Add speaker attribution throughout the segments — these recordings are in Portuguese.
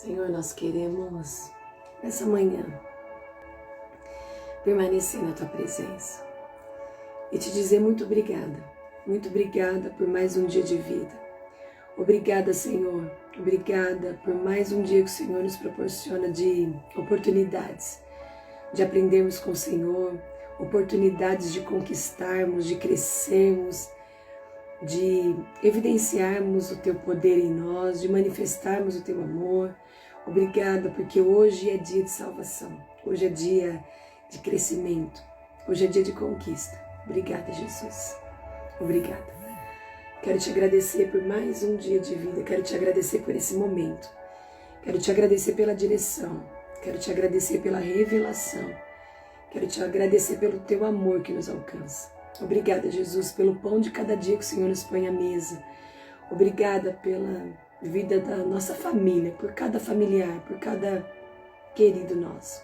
Speaker 1: Senhor, nós queremos, essa manhã, permanecer na Tua presença e te dizer muito obrigada por mais um dia de vida. Obrigada, Senhor, obrigada por mais um dia que o Senhor nos proporciona de oportunidades, de aprendermos com o Senhor, oportunidades de conquistarmos, de crescermos, de evidenciarmos o Teu poder em nós, de manifestarmos o Teu amor. Obrigada, porque hoje é dia de salvação, hoje é dia de crescimento, hoje é dia de conquista. Obrigada, Jesus. Obrigada. Quero te agradecer por mais um dia de vida, quero te agradecer por esse momento, quero te agradecer pela direção, quero te agradecer pela revelação, quero te agradecer pelo Teu amor que nos alcança. Obrigada, Jesus, pelo pão de cada dia que o Senhor nos põe à mesa. Obrigada pela vida da nossa família, por cada familiar, por cada querido nosso.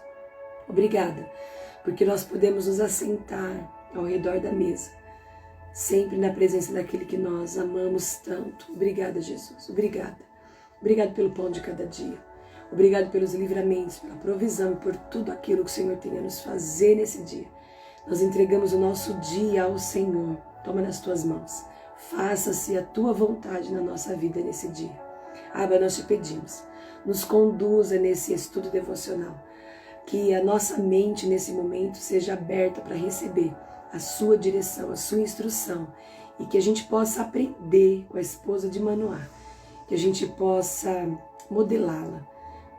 Speaker 1: Obrigada, porque nós podemos nos assentar ao redor da mesa, sempre na presença daquele que nós amamos tanto. Obrigada, Jesus. Obrigada. Obrigado pelo pão de cada dia. Obrigado pelos livramentos, pela provisão e por tudo aquilo que o Senhor tem a nos fazer nesse dia. Nós entregamos o nosso dia ao Senhor. Toma nas Tuas mãos. Faça-se a Tua vontade na nossa vida nesse dia. Abba, nós te pedimos. Nos conduza nesse estudo devocional. Que a nossa mente nesse momento seja aberta para receber a Sua direção, a Sua instrução. E que a gente possa aprender com a esposa de Manoá. Que a gente possa modelá-la.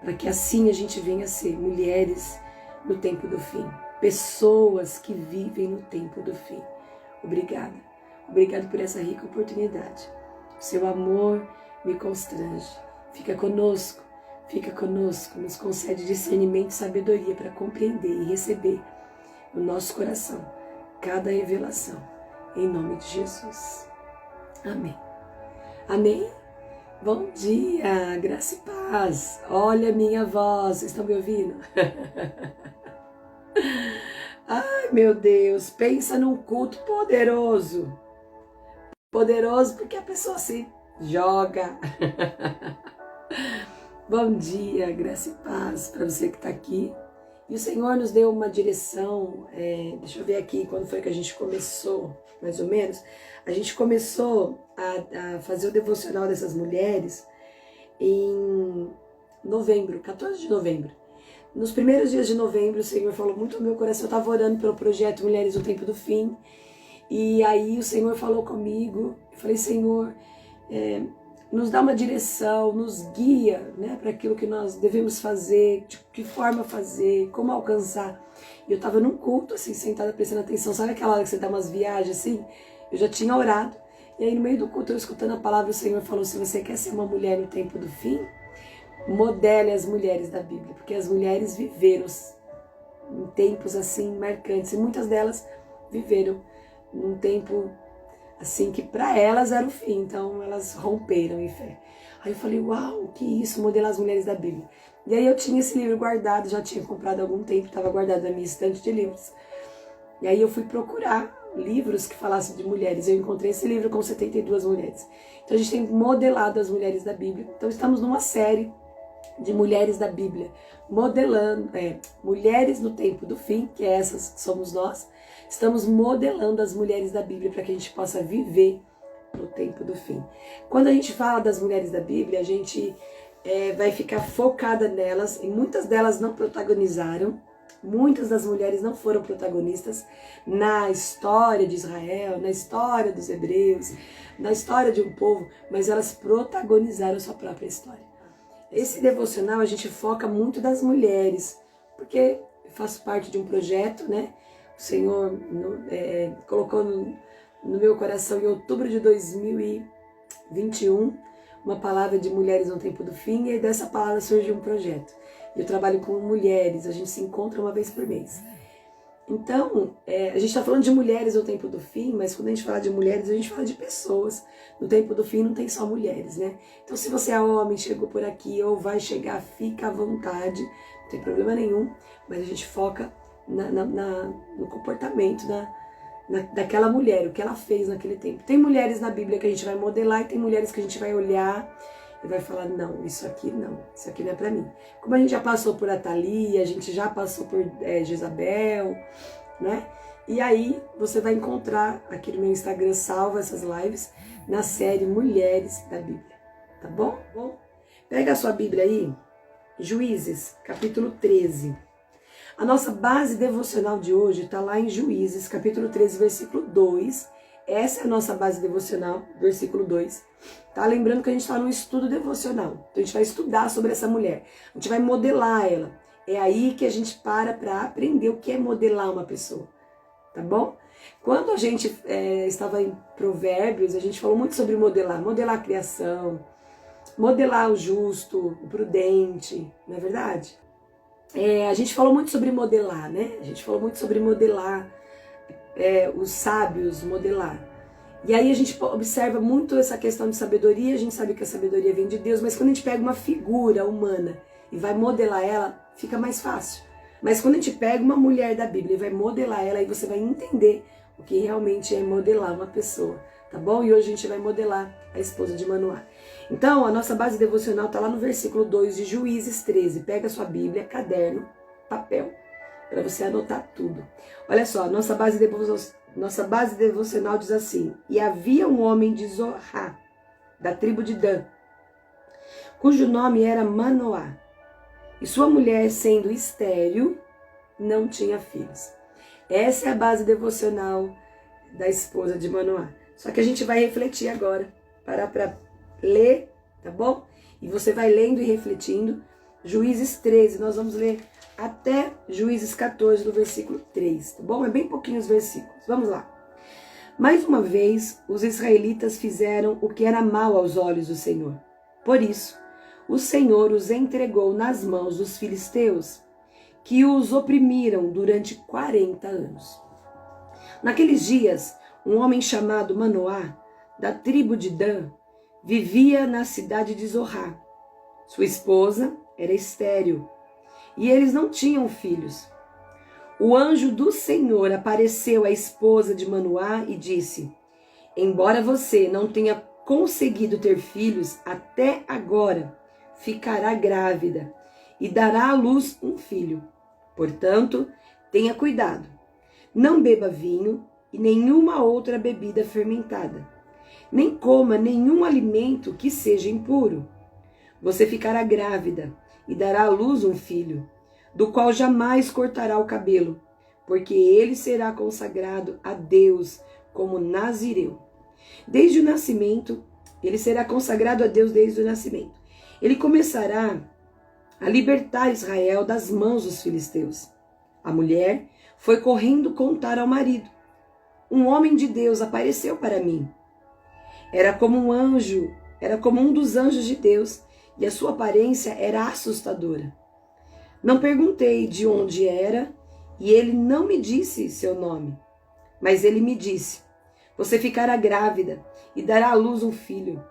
Speaker 1: Para que assim a gente venha a ser mulheres no tempo do fim. Pessoas que vivem no tempo do fim. Obrigada. Obrigado por essa rica oportunidade. O Seu amor me constrange. Fica conosco, nos concede discernimento e sabedoria para compreender e receber no nosso coração cada revelação. Em nome de Jesus. Amém. Amém. Bom dia, graça e paz. Olha a minha voz, vocês estão me ouvindo? Ai, meu Deus, pensa num culto poderoso. Poderoso porque a pessoa se joga. Bom dia, graça e paz para você que está aqui. E o Senhor nos deu uma direção, deixa eu ver aqui quando foi que a gente começou, mais ou menos. A gente começou a fazer o devocional dessas mulheres em novembro, 14 de novembro. Nos primeiros dias de novembro, o Senhor falou muito ao meu coração. Eu estava orando pelo projeto Mulheres no Tempo do Fim. E aí o Senhor falou comigo. Eu falei, Senhor, nos dá uma direção, nos guia, né, para aquilo que nós devemos fazer, de que forma fazer, como alcançar. E eu estava num culto, assim, sentada prestando atenção. Sabe aquela hora que você dá umas viagens, assim? Eu já tinha orado. E aí no meio do culto, eu escutando a palavra, o Senhor falou, se você quer ser uma mulher no tempo do fim, modele as mulheres da Bíblia, porque as mulheres viveram em tempos assim marcantes, e muitas delas viveram num tempo assim que para elas era o fim, então elas romperam em fé. Aí eu falei, uau, que isso, modelar as mulheres da Bíblia. E aí eu tinha esse livro guardado, já tinha comprado há algum tempo, estava guardado na minha estante de livros. E aí eu fui procurar livros que falassem de mulheres, eu encontrei esse livro com 72 mulheres. Então a gente tem modelado as mulheres da Bíblia, então estamos numa série de mulheres da Bíblia, modelando, mulheres no tempo do fim, que essas somos nós, estamos modelando as mulheres da Bíblia para que a gente possa viver no tempo do fim. Quando a gente fala das mulheres da Bíblia, a gente vai ficar focada nelas, e muitas delas não protagonizaram, muitas das mulheres não foram protagonistas na história de Israel, na história dos hebreus, na história de um povo, mas elas protagonizaram sua própria história. Esse devocional a gente foca muito das mulheres, porque eu faço parte de um projeto, né? O Senhor colocou no meu coração em outubro de 2021 uma palavra de mulheres no tempo do fim, e dessa palavra surgiu um projeto. Eu trabalho com mulheres, a gente se encontra uma vez por mês. Então, a gente está falando de mulheres no tempo do fim, mas quando a gente fala de mulheres, a gente fala de pessoas. No tempo do fim não tem só mulheres, né? Então, se você é homem, chegou por aqui ou vai chegar, fica à vontade, não tem problema nenhum, mas a gente foca no comportamento daquela mulher, o que ela fez naquele tempo. Tem mulheres na Bíblia que a gente vai modelar e tem mulheres que a gente vai olhar ele vai falar, não, isso aqui não é para mim. Como a gente já passou por Atalia, a gente já passou por Jezabel, né? E aí você vai encontrar aqui no meu Instagram, salva essas lives, na série Mulheres da Bíblia, tá bom? Pega a sua Bíblia aí, Juízes, capítulo 13. A nossa base devocional de hoje está lá em Juízes, capítulo 13, versículo 2. Essa é a nossa base devocional, versículo 2. Tá? Lembrando que a gente está num estudo devocional. Então a gente vai estudar sobre essa mulher. A gente vai modelar ela. É aí que a gente para aprender o que é modelar uma pessoa. Tá bom? Quando a gente estava em Provérbios, a gente falou muito sobre modelar. Modelar a criação, modelar o justo, o prudente, não é verdade? A gente falou muito sobre modelar, né? A gente falou muito sobre modelar, os sábios, modelar. E aí a gente observa muito essa questão de sabedoria, a gente sabe que a sabedoria vem de Deus, mas quando a gente pega uma figura humana e vai modelar ela, fica mais fácil. Mas quando a gente pega uma mulher da Bíblia e vai modelar ela, aí você vai entender o que realmente é modelar uma pessoa, tá bom? E hoje a gente vai modelar a esposa de Manoá. Então, a nossa base devocional está lá no versículo 2 de Juízes 13. Pega a sua Bíblia, caderno, papel, para você anotar tudo. Olha só, nossa base devocional diz assim: e havia um homem de Zorá, da tribo de Dan, cujo nome era Manoá, e sua mulher, sendo estéril, não tinha filhos. Essa é a base devocional da esposa de Manoá. Só que a gente vai refletir agora, parar para ler, tá bom? E você vai lendo e refletindo. Juízes 13, nós vamos ler até Juízes 14, no versículo 3, tá bom? É bem pouquinhos versículos. Vamos lá. Mais uma vez, os israelitas fizeram o que era mal aos olhos do Senhor. Por isso, o Senhor os entregou nas mãos dos filisteus, que os oprimiram durante 40 anos. Naqueles dias, um homem chamado Manoá, da tribo de Dan, vivia na cidade de Zorá. Sua esposa era estéril e eles não tinham filhos. O anjo do Senhor apareceu à esposa de Manoá e disse: embora você não tenha conseguido ter filhos até agora, ficará grávida e dará à luz um filho. Portanto, tenha cuidado. Não beba vinho e nenhuma outra bebida fermentada. Nem coma nenhum alimento que seja impuro. Você ficará grávida e dará à luz um filho, do qual jamais cortará o cabelo, porque ele será consagrado a Deus como nazireu. Desde o nascimento, ele será consagrado a Deus desde o nascimento. Ele começará a libertar Israel das mãos dos filisteus. A mulher foi correndo contar ao marido: um homem de Deus apareceu para mim. Era como um dos anjos de Deus, e a sua aparência era assustadora. Não perguntei de onde era, e ele não me disse seu nome. Mas ele me disse: você ficará grávida e dará à luz um filho.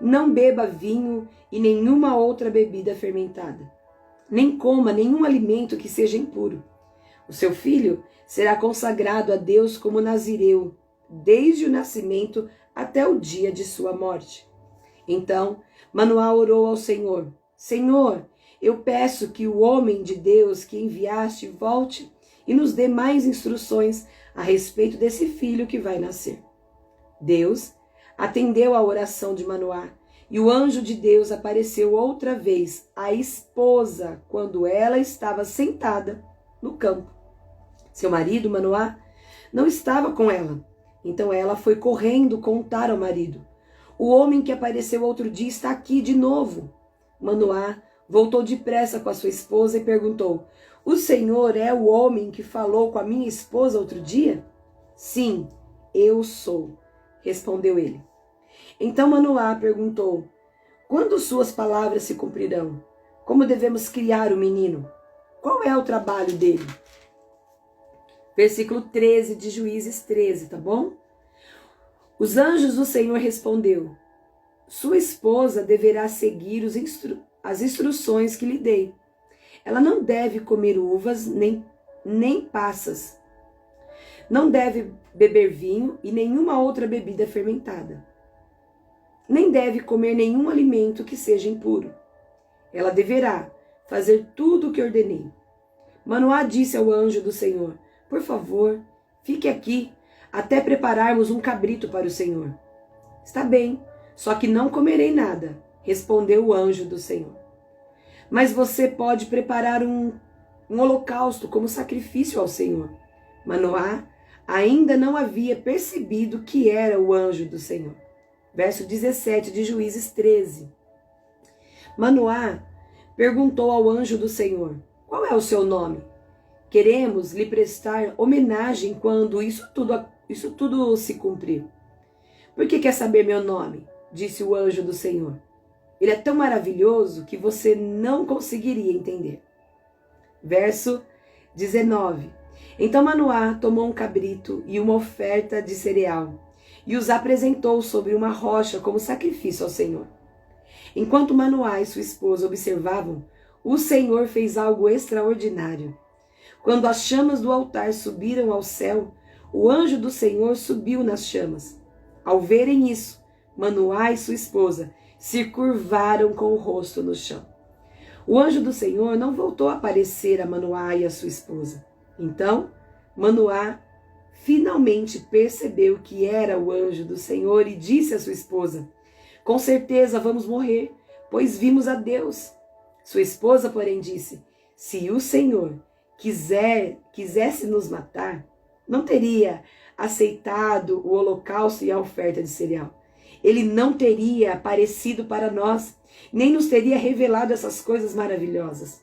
Speaker 1: Não beba vinho e nenhuma outra bebida fermentada. Nem coma nenhum alimento que seja impuro. O seu filho será consagrado a Deus como nazireu, desde o nascimento até o dia de sua morte. Então Manoá orou ao Senhor: Senhor, eu peço que o homem de Deus que enviaste volte e nos dê mais instruções a respeito desse filho que vai nascer. Deus atendeu a oração de Manoá, e o anjo de Deus apareceu outra vez à esposa quando ela estava sentada no campo. Seu marido, Manoá, não estava com ela. Então ela foi correndo contar ao marido: o homem que apareceu outro dia está aqui de novo. Manoá voltou depressa com a sua esposa e perguntou: o Senhor é o homem que falou com a minha esposa outro dia? Sim, eu sou, respondeu ele. Então Manoá perguntou: quando suas palavras se cumprirão? Como devemos criar o menino? Qual é o trabalho dele? Versículo 13 de Juízes 13, tá bom? Os anjos do Senhor respondeu: sua esposa deverá seguir as instruções que lhe dei. Ela não deve comer uvas nem passas. Não deve beber vinho e nenhuma outra bebida fermentada. nem deve comer nenhum alimento que seja impuro. Ela deverá fazer tudo o que ordenei. Manoá disse ao anjo do Senhor: por favor, fique aqui até prepararmos um cabrito para o Senhor. Está bem, só que não comerei nada, respondeu o anjo do Senhor. Mas você pode preparar um holocausto como sacrifício ao Senhor. Manoá ainda não havia percebido que era o anjo do Senhor. Verso 17 de Juízes 13. Manoá perguntou ao anjo do Senhor: qual é o seu nome? Queremos lhe prestar homenagem quando isso tudo se cumprir. Por que quer saber meu nome? Disse o anjo do Senhor. Ele é tão maravilhoso que você não conseguiria entender. Verso 19. Então Manoá tomou um cabrito e uma oferta de cereal e os apresentou sobre uma rocha como sacrifício ao Senhor. Enquanto Manoá e sua esposa observavam, o Senhor fez algo extraordinário. Quando as chamas do altar subiram ao céu, o anjo do Senhor subiu nas chamas. Ao verem isso, Manoá e sua esposa se curvaram com o rosto no chão. O anjo do Senhor não voltou a aparecer a Manoá e a sua esposa. Então, Manoá finalmente percebeu que era o anjo do Senhor e disse à sua esposa: com certeza vamos morrer, pois vimos a Deus. Sua esposa, porém, disse: se o Senhor quisesse nos matar, não teria aceitado o holocausto e a oferta de cereal. Ele não teria aparecido para nós, nem nos teria revelado essas coisas maravilhosas.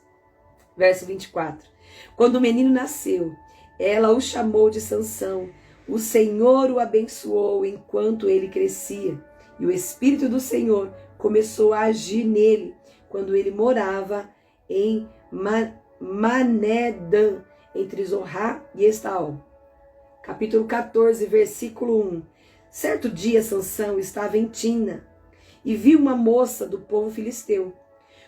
Speaker 1: Verso 24. Quando o menino nasceu, ela o chamou de Sansão. O Senhor o abençoou enquanto ele crescia. E o Espírito do Senhor começou a agir nele quando ele morava em Manedã, entre Zorá e Estaol. Capítulo 14, versículo 1. Certo dia Sansão estava em Tina e viu uma moça do povo filisteu.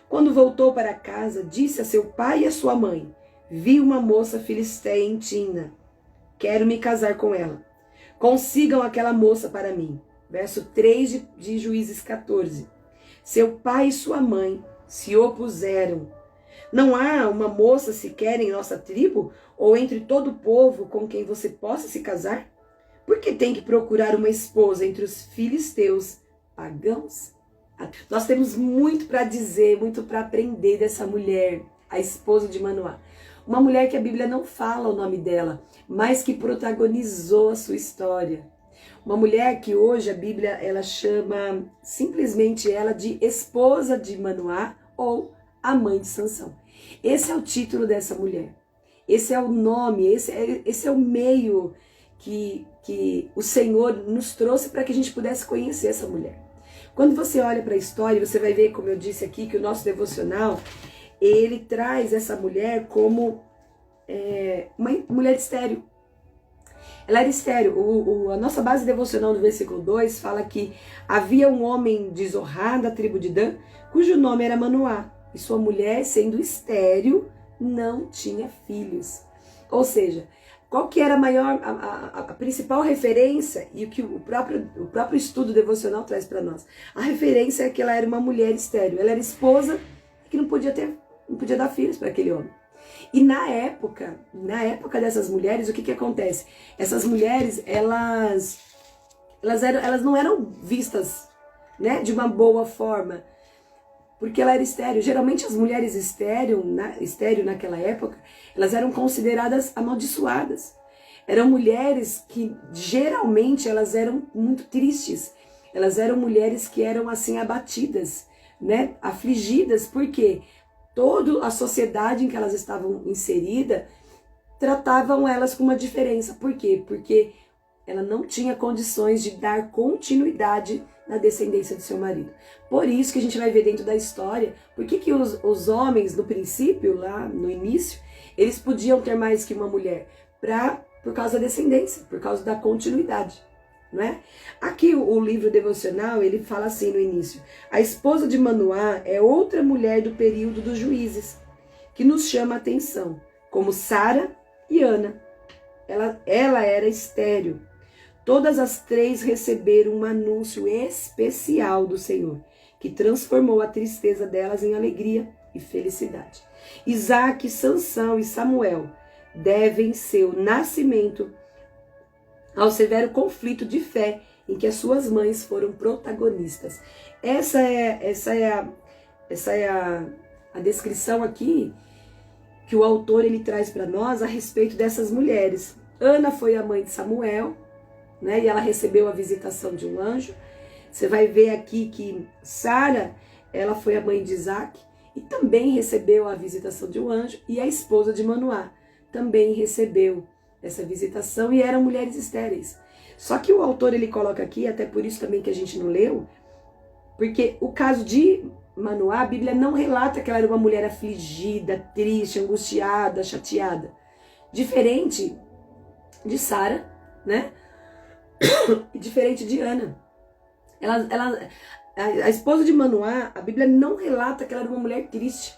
Speaker 1: Quando voltou para casa, disse a seu pai e a sua mãe: vi uma moça filisteia em Tina. Quero me casar com ela. Consigam aquela moça para mim. Verso 3 de Juízes 14. Seu pai e sua mãe se opuseram. Não há uma moça sequer em nossa tribo ou entre todo o povo com quem você possa se casar? Por que tem que procurar uma esposa entre os filisteus pagãos? Nós temos muito para dizer, muito para aprender dessa mulher, a esposa de Manoá. Uma mulher que a Bíblia não fala o nome dela, mas que protagonizou a sua história. Uma mulher que hoje a Bíblia ela chama simplesmente ela de esposa de Manoá ou a mãe de Sansão. Esse é o título dessa mulher. Esse é o nome, esse é o meio que o Senhor nos trouxe para que a gente pudesse conhecer essa mulher. Quando você olha para a história, você vai ver, como eu disse aqui, que o nosso devocional, ele traz essa mulher como uma mulher estéril. Ela era estéril. A nossa base devocional no versículo 2 fala que havia um homem de Zorá, da tribo de Dan, cujo nome era Manoá. E sua mulher, sendo estéril, não tinha filhos. Ou seja, qual que era a principal referência e o que o próprio estudo devocional traz para nós? A referência é que ela era uma mulher estéril. Ela era esposa que não podia dar filhos para aquele homem. E na época dessas mulheres, o que acontece? Essas mulheres, elas não eram vistas, né, de uma boa forma, porque ela era estéril. Geralmente as mulheres estéril naquela época, elas eram consideradas amaldiçoadas. Eram mulheres que geralmente elas eram muito tristes. Elas eram mulheres que eram assim abatidas, né, afligidas, porque toda a sociedade em que elas estavam inseridas tratavam elas com uma diferença. Por quê? Porque ela não tinha condições de dar continuidade na descendência do seu marido. Por isso que a gente vai ver dentro da história, por que os homens, no princípio, lá no início, eles podiam ter mais que uma mulher? Por causa da descendência, por causa da continuidade. Não é? Aqui o livro devocional, ele fala assim no início: a esposa de Manoá é outra mulher do período dos juízes, que nos chama a atenção, como Sara e Ana. Ela era estéril. Todas as três receberam um anúncio especial do Senhor, que transformou a tristeza delas em alegria e felicidade. Isaque, Sansão e Samuel devem seu nascimento ao severo conflito de fé em que as suas mães foram protagonistas. Essa é a descrição aqui que o autor ele traz para nós a respeito dessas mulheres. Ana foi a mãe de Samuel, né, e ela recebeu a visitação de um anjo. Você vai ver aqui que Sara, ela foi a mãe de Isaque e também recebeu a visitação de um anjo, e a esposa de Manoá também recebeu essa visitação e eram mulheres estéreis. Só que o autor ele coloca aqui, até por isso também que a gente não leu, porque o caso de Manoá, a Bíblia não relata que ela era uma mulher afligida, triste, angustiada, chateada. Diferente de Sara, né? E diferente de Ana. A esposa de Manoá, a Bíblia não relata que ela era uma mulher triste.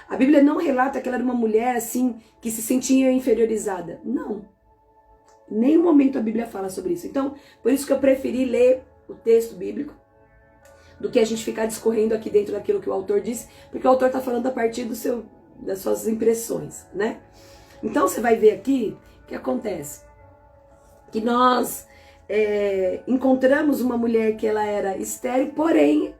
Speaker 1: A Bíblia não relata que ela era uma mulher assim, que se sentia inferiorizada. Não. Em nenhum momento a Bíblia fala sobre isso. Então, por isso que eu preferi ler o texto bíblico do que a gente ficar discorrendo aqui dentro daquilo que o autor disse, porque o autor está falando a partir das suas impressões, né? Então, você vai ver aqui o que acontece. Que nós encontramos uma mulher que ela era estéril, porém,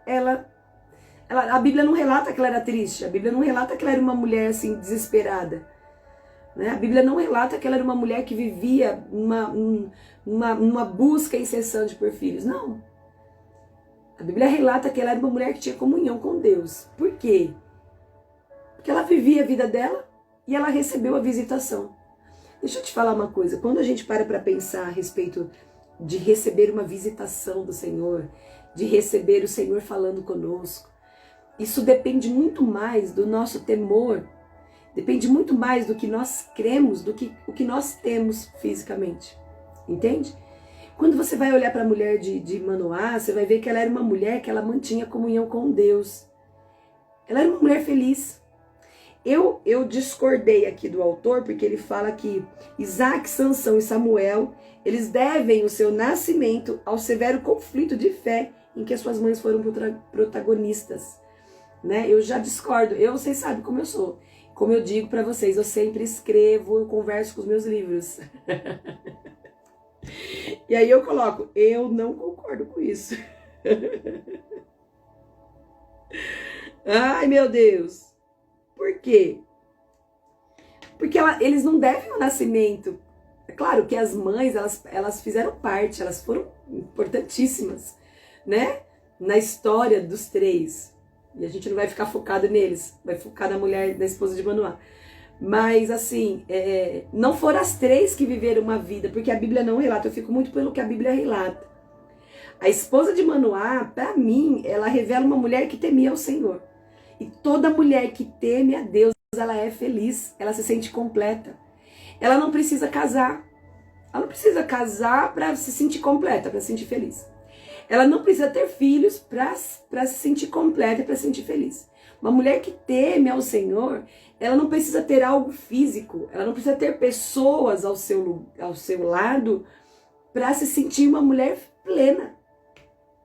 Speaker 1: a Bíblia não relata que ela era triste, a Bíblia não relata que ela era uma mulher assim, desesperada. Né? A Bíblia não relata que ela era uma mulher que vivia uma busca incessante por filhos. Não. A Bíblia relata que ela era uma mulher que tinha comunhão com Deus. Por quê? Porque ela vivia a vida dela e ela recebeu a visitação. Deixa eu te falar uma coisa. Quando a gente para pensar a respeito de receber uma visitação do Senhor, de receber o Senhor falando conosco, isso depende muito mais do nosso temor, depende muito mais do que nós cremos, do que o que nós temos fisicamente. Entende? Quando você vai olhar para a mulher de Manoá, você vai ver que ela era uma mulher que ela mantinha comunhão com Deus. Ela era uma mulher feliz. Eu discordei aqui do autor, porque ele fala que Isaque, Sansão e Samuel, eles devem o seu nascimento ao severo conflito de fé em que as suas mães foram protagonistas. Né? Eu já discordo, vocês sabem como eu sou. Como eu digo para vocês, eu sempre escrevo, eu converso com os meus livros. E aí eu coloco, eu não concordo com isso. Ai, meu Deus. Por quê? Porque eles não devem o nascimento. É claro que as mães, elas fizeram parte, elas foram importantíssimas, né? Na história dos três. E a gente não vai ficar focado neles, vai focar na mulher, da esposa de Manoá. Mas assim, não foram as três que viveram uma vida, porque a Bíblia não relata, eu fico muito pelo que a Bíblia relata. A esposa de Manoá, para mim, ela revela uma mulher que temia ao Senhor. E toda mulher que teme a Deus, ela é feliz, ela se sente completa. Ela não precisa casar. Ela não precisa casar para se sentir completa, para se sentir feliz. Ela não precisa ter filhos para se sentir completa e para se sentir feliz. Uma mulher que teme ao Senhor, ela não precisa ter algo físico, ela não precisa ter pessoas ao seu lado para se sentir uma mulher plena.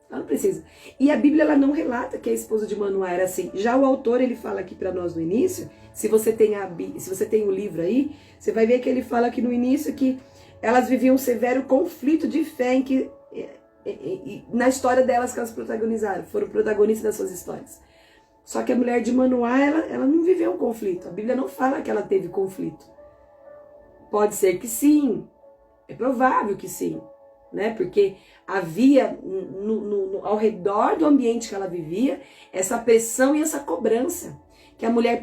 Speaker 1: Ela não precisa. E a Bíblia ela não relata que a esposa de Manoá era assim. Já o autor ele fala aqui para nós no início, se você tem o livro aí, você vai ver que ele fala aqui no início que elas viviam um severo conflito de fé em que na história delas que elas protagonizaram, foram protagonistas das suas histórias. Só que a mulher de Manoá, ela não viveu um conflito. A Bíblia não fala que ela teve conflito. Pode ser que sim, é provável que sim, né? Porque havia ao redor do ambiente que ela vivia essa pressão e essa cobrança que a mulher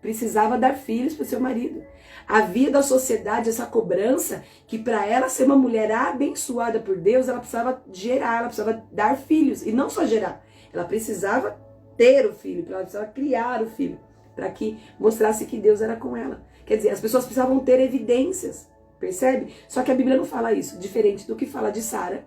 Speaker 1: precisava dar filhos para o seu marido. Havia da sociedade essa cobrança que para ela ser uma mulher abençoada por Deus, ela precisava gerar, ela precisava dar filhos. E não só gerar, ela precisava ter o filho, ela precisava criar o filho, para que mostrasse que Deus era com ela. Quer dizer, as pessoas precisavam ter evidências, percebe? Só que a Bíblia não fala isso, diferente do que fala de Sara,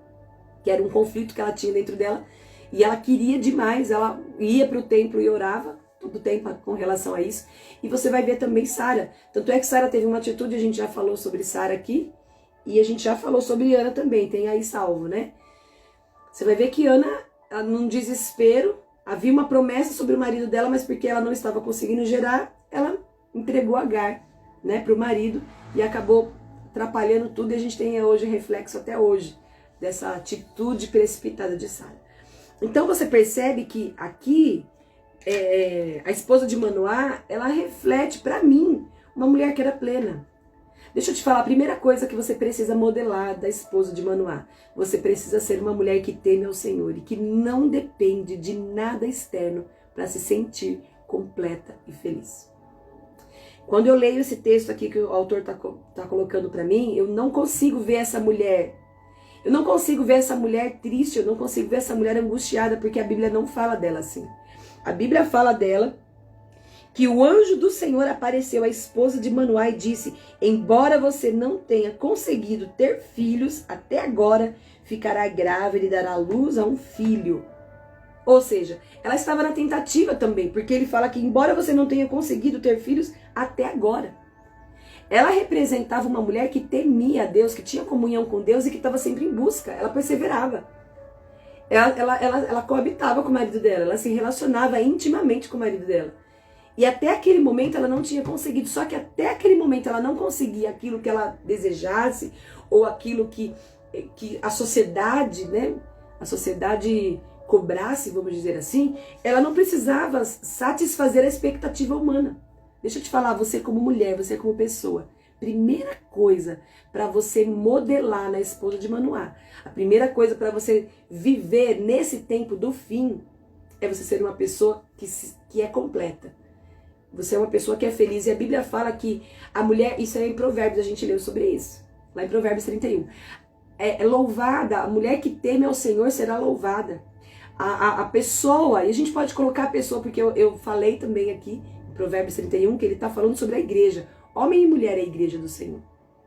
Speaker 1: que era um conflito que ela tinha dentro dela, e ela queria demais, ela ia para o templo e orava todo o tempo com relação a isso. E você vai ver também Sara. Tanto é que Sara teve uma atitude, a gente já falou sobre Sara aqui, E a gente já falou sobre Ana também, tem aí salvo, né? Você vai ver que Ana, num desespero, havia uma promessa sobre o marido dela, mas porque ela não estava conseguindo gerar, ela entregou Agar, né, para o marido e acabou atrapalhando tudo. E a gente tem hoje reflexo até hoje dessa atitude precipitada de Sara. Então você percebe que aqui a esposa de Manoá, ela reflete para mim uma mulher que era plena. Deixa eu te falar, a primeira coisa que você precisa modelar da esposa de Manoá, você precisa ser uma mulher que teme ao Senhor e que não depende de nada externo para se sentir completa e feliz. Quando eu leio esse texto aqui que o autor tá colocando para mim, eu não consigo ver essa mulher. Eu não consigo ver essa mulher triste, eu não consigo ver essa mulher angustiada, porque a Bíblia não fala dela assim. A Bíblia fala dela que o anjo do Senhor apareceu à esposa de Manoá e disse: embora você não tenha conseguido ter filhos até agora, ficará grávida e dará luz a um filho. Ou seja, ela estava na tentativa também, porque ele fala que embora você não tenha conseguido ter filhos até agora, ela representava uma mulher que temia a Deus, que tinha comunhão com Deus e que estava sempre em busca, ela perseverava. Ela coabitava com o marido dela, ela se relacionava intimamente com o marido dela. E até aquele momento ela não tinha conseguido, só que até aquele momento ela não conseguia aquilo que ela desejasse, ou aquilo que a sociedade, né, a sociedade cobrasse, vamos dizer assim, ela não precisava satisfazer a expectativa humana. Deixa eu te falar, você como mulher, você como pessoa, primeira coisa para você modelar na esposa de Manoá, a primeira coisa para você viver nesse tempo do fim, é você ser uma pessoa que é completa. Você é uma pessoa que é feliz. E a Bíblia fala que a mulher, isso é em Provérbios, a gente leu sobre isso, lá em Provérbios 31. É louvada, a mulher que teme ao Senhor será louvada. A pessoa, e a gente pode colocar a pessoa, porque eu falei também aqui, em Provérbios 31, que ele está falando sobre a igreja. Homem e mulher é a igreja do Senhor.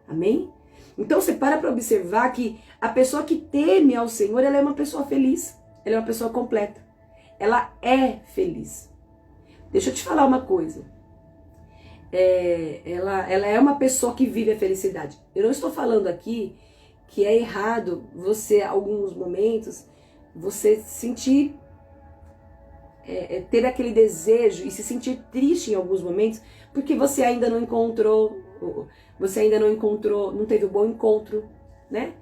Speaker 1: Amém? Então você para observar que a pessoa que teme ao Senhor, ela é uma pessoa feliz. Ela é uma pessoa completa. Ela é feliz. Deixa eu te falar uma coisa. Ela é uma pessoa que vive a felicidade. Eu não estou falando aqui que é errado você, em alguns momentos, você sentir, ter aquele desejo e se sentir triste em alguns momentos, porque você ainda não encontrou, não teve um bom encontro, né?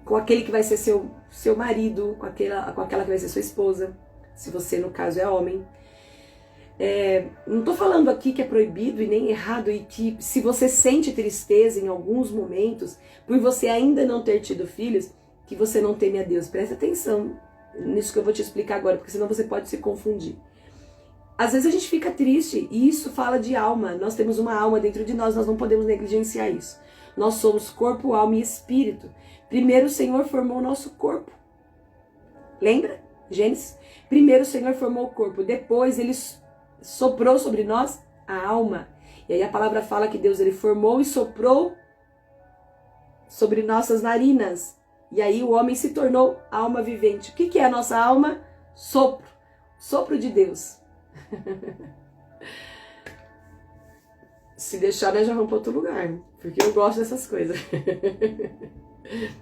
Speaker 1: Com aquele que vai ser seu marido, com aquela que vai ser sua esposa, se você, no caso, é homem. Não estou falando aqui que é proibido e nem errado, e que se você sente tristeza em alguns momentos, por você ainda não ter tido filhos, que você não teme a Deus. Presta atenção nisso que eu vou te explicar agora, porque senão você pode se confundir. Às vezes a gente fica triste, e isso fala de alma. Nós temos uma alma dentro de nós não podemos negligenciar isso. Nós somos corpo, alma e espírito. Primeiro o Senhor formou o nosso corpo. Lembra? Gênesis? Primeiro o Senhor formou o corpo, depois Ele soprou sobre nós a alma. E aí a palavra fala que Deus ele formou e soprou sobre nossas narinas. E aí o homem se tornou alma vivente. O que é a nossa alma? Sopro. Sopro de Deus. Se deixar, nós já vamos para outro lugar, porque eu gosto dessas coisas.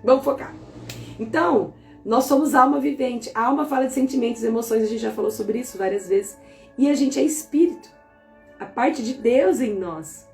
Speaker 1: Vamos focar. Então, nós somos alma vivente. A alma fala de sentimentos, emoções, a gente já falou sobre isso várias vezes. E a gente é espírito, a parte de Deus em nós,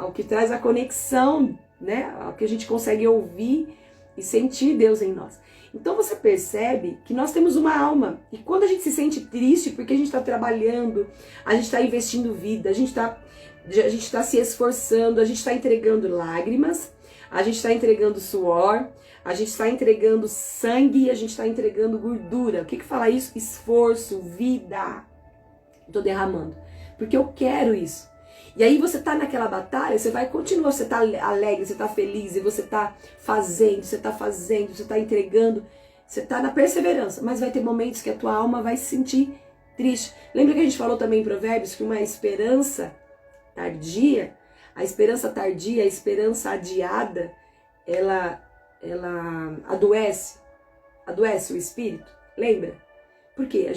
Speaker 1: o que traz a conexão, né? O que a gente consegue ouvir e sentir Deus em nós. Então você percebe que nós temos uma alma, e quando a gente se sente triste, porque a gente está trabalhando, a gente está investindo vida, a gente está se esforçando, a gente está entregando lágrimas, a gente está entregando suor, a gente está entregando sangue, a gente está entregando gordura. O que fala isso? Esforço, vida. Estou derramando, porque eu quero isso. E aí você tá naquela batalha, você vai continuar, você tá alegre, você tá feliz, e você tá fazendo, você tá entregando, você tá na perseverança, mas vai ter momentos que a tua alma vai se sentir triste. Lembra que a gente falou também em Provérbios que uma esperança tardia, a esperança adiada, ela adoece o espírito, lembra? Por quê?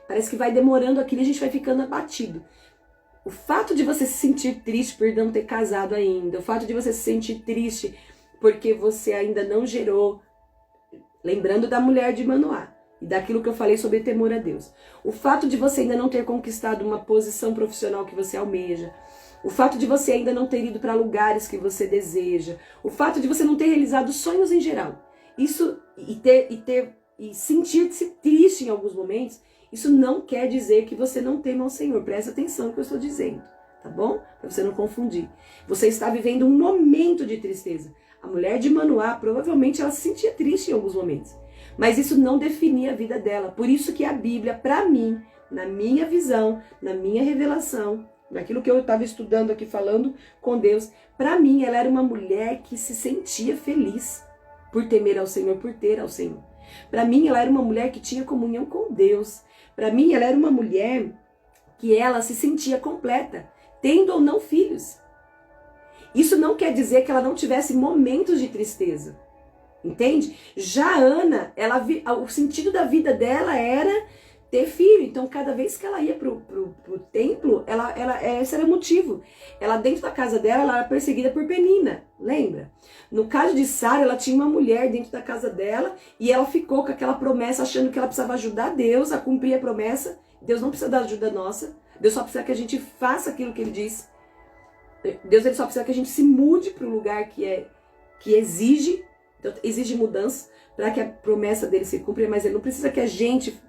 Speaker 1: Parece que vai demorando aquilo e a gente vai ficando abatido. O fato de você se sentir triste por não ter casado ainda, o fato de você se sentir triste porque você ainda não gerou, lembrando da mulher de Manoá e daquilo que eu falei sobre temor a Deus. O fato de você ainda não ter conquistado uma posição profissional que você almeja, o fato de você ainda não ter ido para lugares que você deseja, o fato de você não ter realizado sonhos em geral, isso e sentir-se triste em alguns momentos, isso não quer dizer que você não tema ao Senhor. Presta atenção no que eu estou dizendo, tá bom? Para você não confundir. Você está vivendo um momento de tristeza. A mulher de Manoá, provavelmente ela se sentia triste em alguns momentos, mas isso não definia a vida dela. Por isso que a Bíblia, para mim, na minha visão, na minha revelação, naquilo que eu estava estudando aqui, falando com Deus, para mim ela era uma mulher que se sentia feliz por temer ao Senhor, por ter ao Senhor. Para mim ela era uma mulher que tinha comunhão com Deus. Para mim ela era uma mulher que ela se sentia completa, tendo ou não filhos. Isso não quer dizer que ela não tivesse momentos de tristeza, entende? Já a Ana, o sentido da vida dela era ter filho. Então, cada vez que ela ia pro templo, esse era o motivo. Ela, dentro da casa dela, ela era perseguida por Penina, lembra? No caso de Sara, ela tinha uma mulher dentro da casa dela e ela ficou com aquela promessa, achando que ela precisava ajudar Deus a cumprir a promessa. Deus não precisa da ajuda nossa. Deus só precisa que a gente faça aquilo que Ele disse. Deus ele só precisa que a gente se mude para o lugar que exige, então, exige mudança para que a promessa dele se cumpra, mas Ele não precisa que a gente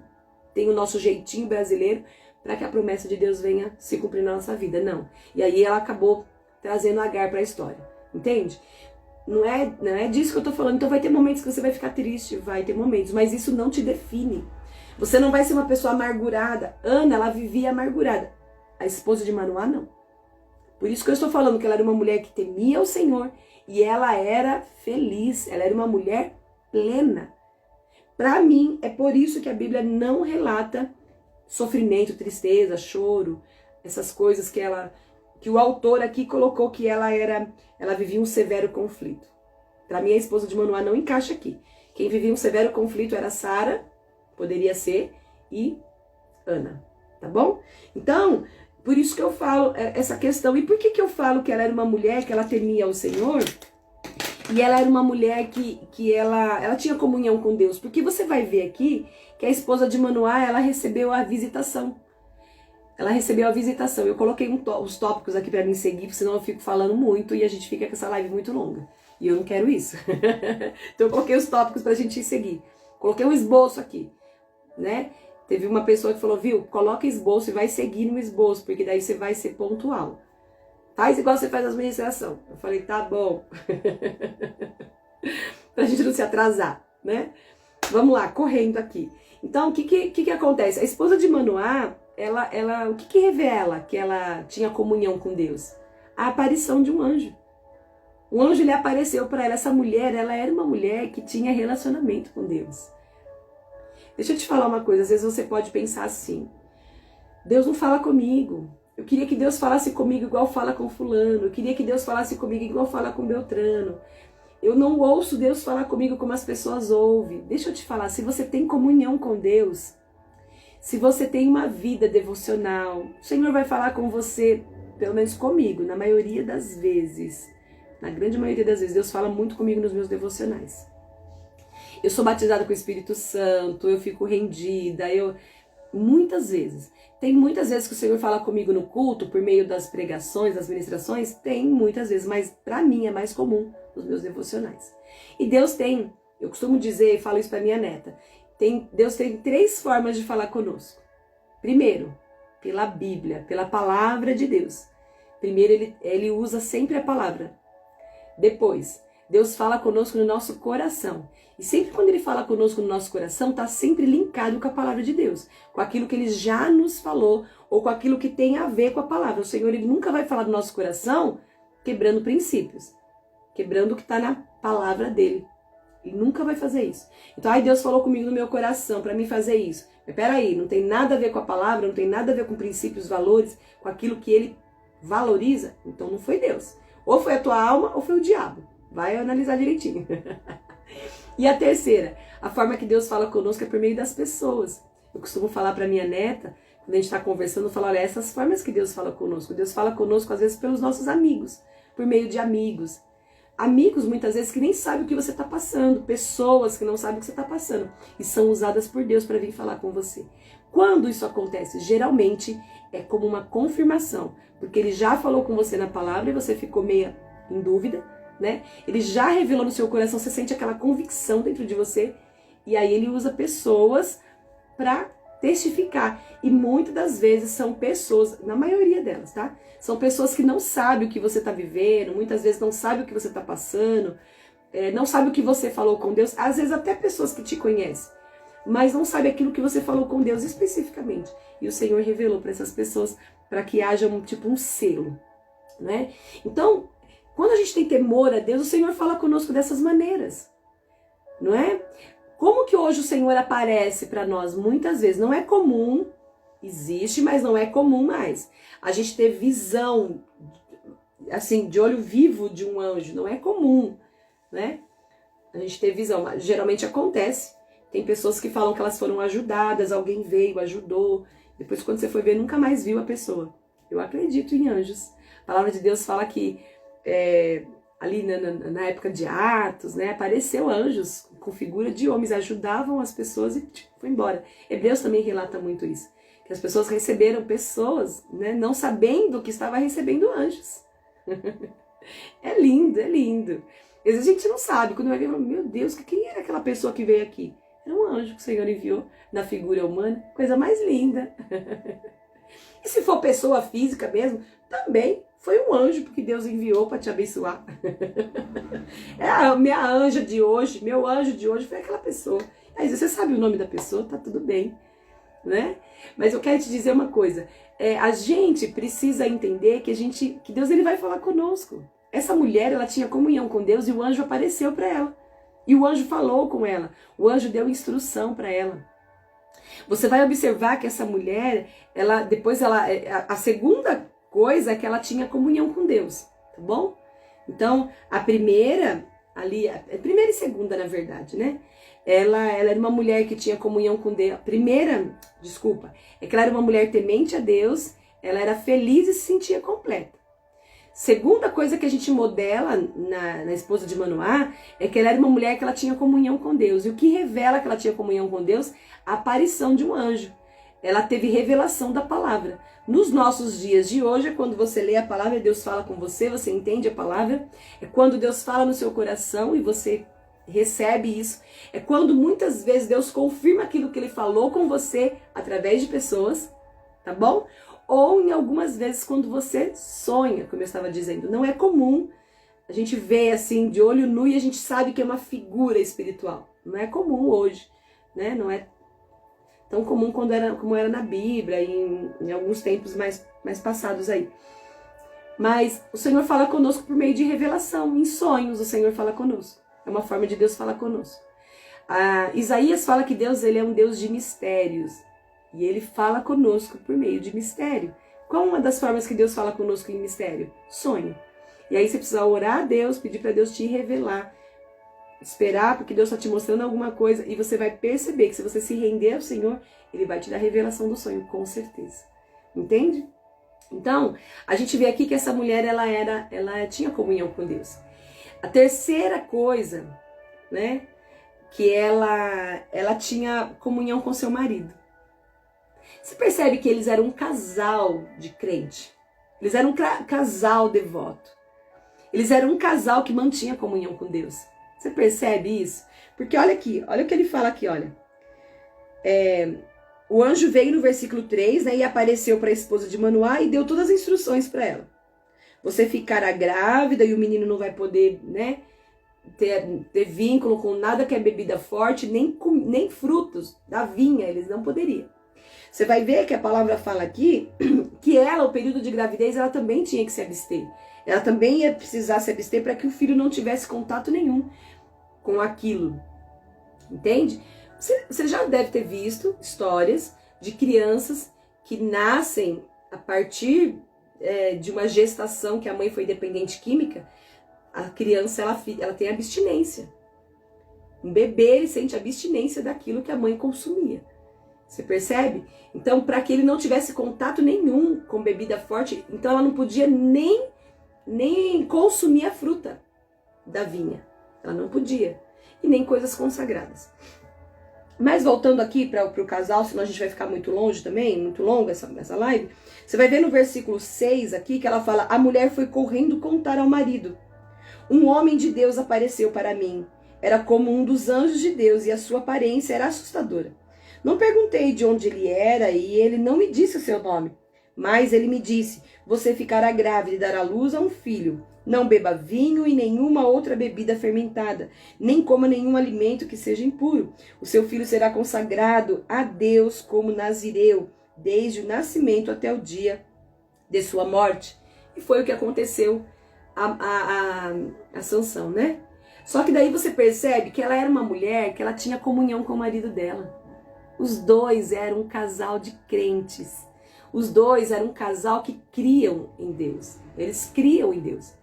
Speaker 1: tenha o nosso jeitinho brasileiro para que a promessa de Deus venha se cumprir na nossa vida, não. E aí ela acabou trazendo Agar para a história, entende? Não é disso que eu tô falando. Então vai ter momentos que você vai ficar triste, vai ter momentos, mas isso não te define. Você não vai ser uma pessoa amargurada. Ana, ela vivia amargurada. A esposa de Manoá, não. Por isso que eu estou falando que ela era uma mulher que temia o Senhor e ela era feliz, ela era uma mulher plena. Para mim, é por isso que a Bíblia não relata sofrimento, tristeza, choro, essas coisas que o autor aqui colocou que ela vivia um severo conflito. Para mim, a esposa de Manoá não encaixa aqui. Quem vivia um severo conflito era Sara, poderia ser, e Ana, tá bom? Então, por isso que eu falo essa questão. E por que eu falo que ela era uma mulher que ela temia o Senhor? E ela era uma mulher que ela tinha comunhão com Deus. Porque você vai ver aqui que a esposa de Manoá, ela recebeu a visitação. Ela recebeu a visitação. Eu coloquei os tópicos aqui para mim seguir, porque senão eu fico falando muito e a gente fica com essa live muito longa. E eu não quero isso. Então eu coloquei os tópicos pra gente seguir. Coloquei um esboço aqui, né? Teve uma pessoa que falou, viu, coloca esboço e vai seguir no esboço, porque daí você vai ser pontual. Faz igual você faz as ministrações. Eu falei, tá bom. Pra gente não se atrasar, né? Vamos lá, correndo aqui. Então, o que acontece? A esposa de Manoá, o que revela que ela tinha comunhão com Deus? A aparição de um anjo. Um anjo lhe apareceu para ela. Essa mulher, ela era uma mulher que tinha relacionamento com Deus. Deixa eu te falar uma coisa, às vezes você pode pensar assim, Deus não fala comigo, eu queria que Deus falasse comigo igual fala com fulano, eu queria que Deus falasse comigo igual fala com Beltrano, eu não ouço Deus falar comigo como as pessoas ouvem. Deixa eu te falar, se você tem comunhão com Deus, se você tem uma vida devocional, o Senhor vai falar com você, pelo menos comigo, na maioria das vezes, na grande maioria das vezes, Deus fala muito comigo nos meus devocionais. Eu sou batizada com o Espírito Santo, eu fico rendida, muitas vezes. Tem muitas vezes que o Senhor fala comigo no culto, por meio das pregações, das ministrações, tem muitas vezes, mas para mim é mais comum nos meus devocionais. E Deus tem, eu costumo dizer, e falo isso para minha neta, Deus tem 3 formas de falar conosco. Primeiro, pela Bíblia, pela palavra de Deus. Primeiro, ele usa sempre a palavra. Depois, Deus fala conosco no nosso coração. E sempre quando Ele fala conosco no nosso coração, está sempre linkado com a palavra de Deus. Com aquilo que Ele já nos falou, ou com aquilo que tem a ver com a palavra. O Senhor, Ele nunca vai falar do nosso coração quebrando princípios. Quebrando o que está na palavra dEle. Ele nunca vai fazer isso. Então, Deus falou comigo no meu coração para mim fazer isso. Mas peraí, não tem nada a ver com a palavra, não tem nada a ver com princípios, valores, com aquilo que Ele valoriza. Então, não foi Deus. Ou foi a tua alma, ou foi o diabo. Vai analisar direitinho. E a terceira, a forma que Deus fala conosco é por meio das pessoas. Eu costumo falar para minha neta, quando a gente está conversando, eu falo, olha, essas formas que Deus fala conosco. Deus fala conosco, às vezes, pelos nossos amigos, por meio de amigos. amigos muitas vezes que nem sabem o que você está passando, pessoas que não sabem o que você está passando e são usadas por Deus para vir falar com você. Quando isso acontece? Geralmente é como uma confirmação, porque ele já falou com você na palavra e você ficou meio em dúvida, né? Ele já revelou no seu coração, você sente aquela convicção dentro de você e aí ele usa pessoas para testificar. E muitas das vezes são pessoas, na maioria delas, tá? São pessoas que não sabem o que você está vivendo, muitas vezes não sabem o que você está passando, não sabem o que você falou com Deus, às vezes até pessoas que te conhecem, mas não sabem aquilo que você falou com Deus especificamente. E o Senhor revelou para essas pessoas para que haja um selo, né? Então, quando a gente tem temor a Deus, o Senhor fala conosco dessas maneiras, não é? Como que hoje o Senhor aparece para nós? Muitas vezes não é comum, existe, mas não é comum mais. A gente ter visão, assim, de olho vivo de um anjo, não é comum, né? A gente ter visão, mas geralmente acontece. Tem pessoas que falam que elas foram ajudadas, alguém veio, ajudou. Depois, quando você foi ver, nunca mais viu a pessoa. Eu acredito em anjos. A palavra de Deus fala que ali na época de Atos, né, apareceu anjos com figura de homens, ajudavam as pessoas e foi embora. Hebreus também relata muito isso. Que as pessoas receberam pessoas, né, não sabendo que estava recebendo anjos. É lindo, é lindo. Às vezes a gente não sabe, quando vai ver, meu Deus, quem era aquela pessoa que veio aqui? Era um anjo que o Senhor enviou na figura humana, coisa mais linda. E se for pessoa física mesmo, também foi um anjo porque Deus enviou para te abençoar. É a minha anja de hoje, meu anjo de hoje foi aquela pessoa. Aí você sabe o nome da pessoa, tá tudo bem, né? Mas eu quero te dizer uma coisa, a gente precisa entender que Deus ele vai falar conosco. Essa mulher, ela tinha comunhão com Deus e o anjo apareceu para ela. E o anjo falou com ela, o anjo deu instrução para ela. Você vai observar que essa mulher, a segunda coisa é que ela tinha comunhão com Deus, tá bom? Então, a primeira e segunda, na verdade, né? Ela era uma mulher que tinha comunhão com Deus. É que ela era uma mulher temente a Deus, ela era feliz e se sentia completa. Segunda coisa que a gente modela na esposa de Manoá é que ela era uma mulher que ela tinha comunhão com Deus. E o que revela que ela tinha comunhão com Deus? A aparição de um anjo. Ela teve revelação da palavra. Nos nossos dias de hoje, é quando você lê a palavra e Deus fala com você, você entende a palavra. É quando Deus fala no seu coração e você recebe isso. É quando muitas vezes Deus confirma aquilo que Ele falou com você através de pessoas, tá bom? Ou em algumas vezes quando você sonha, como eu estava dizendo. Não é comum a gente ver assim de olho nu e a gente sabe que é uma figura espiritual. Não é comum hoje, né? Não é tão comum como era na Bíblia, em alguns tempos mais passados aí. Mas o Senhor fala conosco por meio de revelação, em sonhos o Senhor fala conosco. É uma forma de Deus falar conosco. Isaías fala que Deus ele é um Deus de mistérios. E Ele fala conosco por meio de mistério. Qual uma das formas que Deus fala conosco em mistério? Sonho. E aí você precisa orar a Deus, pedir para Deus te revelar. Esperar, porque Deus está te mostrando alguma coisa. E você vai perceber que se você se render ao Senhor, Ele vai te dar a revelação do sonho, com certeza. Entende? Então, a gente vê aqui que essa mulher, ela tinha comunhão com Deus. A terceira coisa, né? Que ela tinha comunhão com seu marido. Você percebe que eles eram um casal de crente. Eles eram um casal devoto. Eles eram um casal que mantinha comunhão com Deus. Você percebe isso? Porque olha aqui, olha o que ele fala aqui, olha. O anjo veio no versículo 3, né, e apareceu para a esposa de Manoá e deu todas as instruções para ela. Você ficará grávida e o menino não vai poder, né, ter vínculo com nada que é bebida forte, nem frutos da vinha, eles não poderiam. Você vai ver que a palavra fala aqui que ela, o período de gravidez, ela também tinha que se abster. Ela também ia precisar se abster para que o filho não tivesse contato nenhum com aquilo. Entende? Você já deve ter visto histórias de crianças que nascem a partir de uma gestação que a mãe foi dependente química. A criança ela tem abstinência. Um bebê ele sente abstinência daquilo que a mãe consumia. Você percebe? Então, para que ele não tivesse contato nenhum com bebida forte, então ela não podia nem consumir a fruta da vinha. Ela não podia. E nem coisas consagradas. Mas voltando aqui para o casal, senão a gente vai ficar muito longe também, muito longa essa live. Você vai ver no versículo 6 aqui que ela fala: a mulher foi correndo contar ao marido. Um homem de Deus apareceu para mim. Era como um dos anjos de Deus e a sua aparência era assustadora. Não perguntei de onde ele era e ele não me disse o seu nome. Mas ele me disse: você ficará grávida e dará luz a um filho. Não beba vinho e nenhuma outra bebida fermentada, nem coma nenhum alimento que seja impuro. O seu filho será consagrado a Deus como nazireu, desde o nascimento até o dia de sua morte. E foi o que aconteceu a Sansão, né? Só que daí você percebe que ela era uma mulher que ela tinha comunhão com o marido dela. Os dois eram um casal de crentes. Os dois eram um casal que criam em Deus. Eles criam em Deus.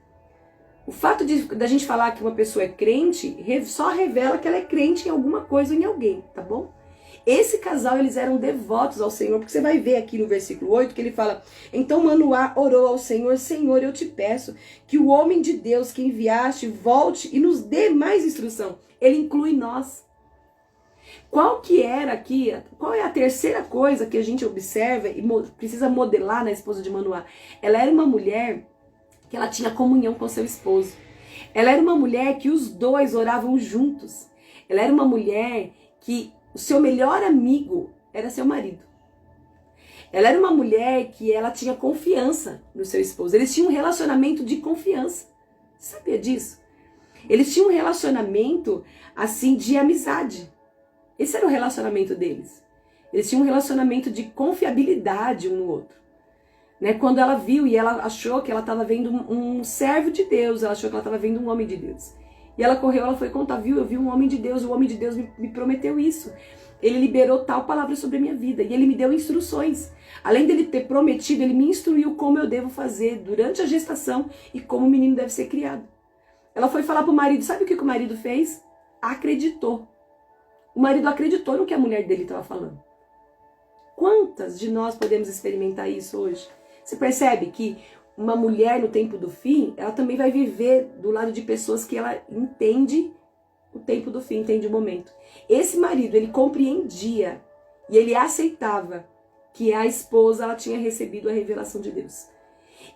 Speaker 1: O fato da gente falar que uma pessoa é crente só revela que ela é crente em alguma coisa ou em alguém, tá bom? Esse casal, eles eram devotos ao Senhor, porque você vai ver aqui no versículo 8 que ele fala: então Manoá orou ao Senhor: Senhor, eu te peço que o homem de Deus que enviaste volte e nos dê mais instrução. Ele inclui nós. Qual é a terceira coisa que a gente observa e precisa modelar na esposa de Manoá? Ela era uma mulher que ela tinha comunhão com seu esposo. Ela era uma mulher que os dois oravam juntos. Ela era uma mulher que o seu melhor amigo era seu marido. Ela era uma mulher que ela tinha confiança no seu esposo. Eles tinham um relacionamento de confiança. Você sabia disso? Eles tinham um relacionamento assim de amizade. Esse era o relacionamento deles. Eles tinham um relacionamento de confiabilidade um no outro. Né? Quando ela viu e ela achou que ela estava vendo um servo de Deus, ela achou que ela estava vendo um homem de Deus. E ela correu, ela foi contar: viu, eu vi um homem de Deus, o homem de Deus me prometeu isso. Ele liberou tal palavra sobre a minha vida e ele me deu instruções. Além dele ter prometido, ele me instruiu como eu devo fazer durante a gestação e como o menino deve ser criado. Ela foi falar para o marido, sabe o que o marido fez? Acreditou. O marido acreditou no que a mulher dele estava falando. Quantas de nós podemos experimentar isso hoje? Você percebe que uma mulher no tempo do fim, ela também vai viver do lado de pessoas que ela entende o tempo do fim, entende o momento. Esse marido, ele compreendia e ele aceitava que a esposa ela tinha recebido a revelação de Deus.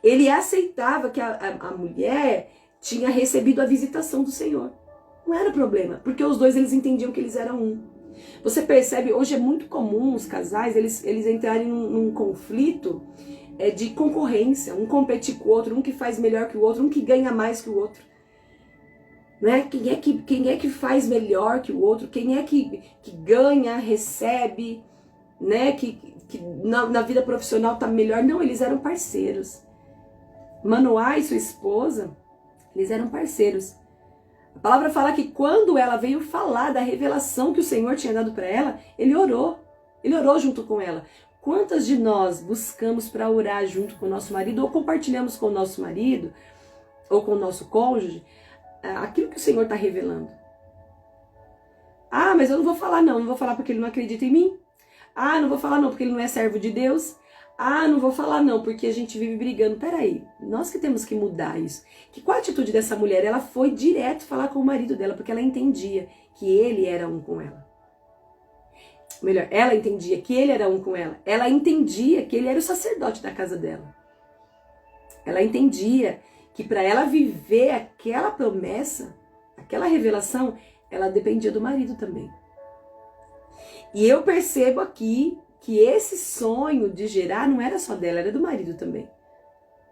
Speaker 1: Ele aceitava que a mulher tinha recebido a visitação do Senhor. Não era problema, porque os dois eles entendiam que eles eram um. Você percebe, hoje é muito comum os casais eles entrarem num conflito de concorrência, um competir com o outro, um que faz melhor que o outro, um que ganha mais que o outro. Né? Quem é que faz melhor que o outro? Quem é que ganha, recebe, né? que na vida profissional tá melhor? Não, eles eram parceiros. Manoá e sua esposa, eles eram parceiros. A palavra fala que quando ela veio falar da revelação que o Senhor tinha dado para ela, ele orou junto com ela. Quantas de nós buscamos para orar junto com o nosso marido, ou compartilhamos com o nosso marido, ou com o nosso cônjuge, aquilo que o Senhor está revelando? Ah, mas eu não vou falar não vou falar porque ele não acredita em mim. Ah, não vou falar não porque ele não é servo de Deus. Ah, não vou falar não porque a gente vive brigando. Peraí, nós que temos que mudar isso. Qual a atitude dessa mulher? Ela foi direto falar com o marido dela, porque ela entendia que ele era um com ela. Melhor, ela entendia que ele era um com ela. Ela entendia que ele era o sacerdote da casa dela. Ela entendia que para ela viver aquela promessa, aquela revelação, ela dependia do marido também. E eu percebo aqui que esse sonho de gerar não era só dela, era do marido também.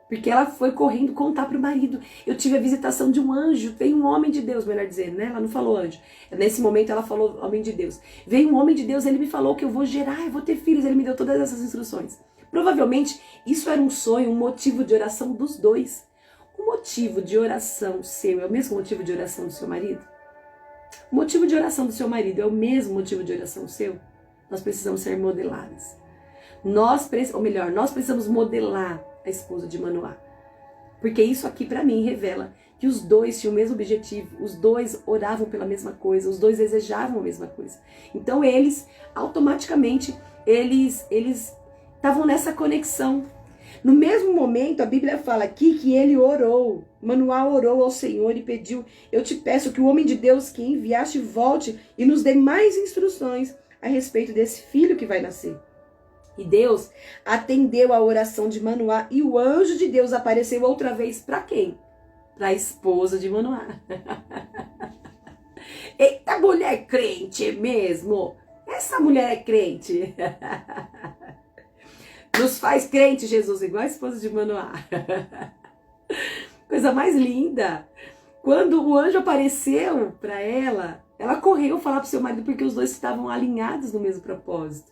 Speaker 1: Porque ela foi correndo contar para o marido: eu tive a visitação de um anjo, veio um homem de Deus, melhor dizendo, né? Ela não falou anjo. Nesse momento ela falou homem de Deus. Veio um homem de Deus, ele me falou que eu vou gerar, eu vou ter filhos, ele me deu todas essas instruções. Provavelmente isso era um sonho, um motivo de oração dos dois. O motivo de oração seu é o mesmo motivo de oração do seu marido? O motivo de oração do seu marido é o mesmo motivo de oração seu? Nós precisamos ser modeladas. Nós precisamos modelar a esposa de Manoá. Porque isso aqui para mim revela que os dois tinham o mesmo objetivo, os dois oravam pela mesma coisa, os dois desejavam a mesma coisa. Então eles, automaticamente, eles estavam nessa conexão. No mesmo momento, a Bíblia fala aqui que ele orou. Manoá orou ao Senhor e pediu: eu te peço que o homem de Deus que enviaste volte e nos dê mais instruções a respeito desse filho que vai nascer. E Deus atendeu a oração de Manoá e o anjo de Deus apareceu outra vez para quem? Para a esposa de Manoá. Eita, mulher crente mesmo! Essa mulher é crente. Nos faz crente, Jesus, igual a esposa de Manoá. Coisa mais linda. Quando o anjo apareceu para ela, ela correu falar para o seu marido porque os dois estavam alinhados no mesmo propósito.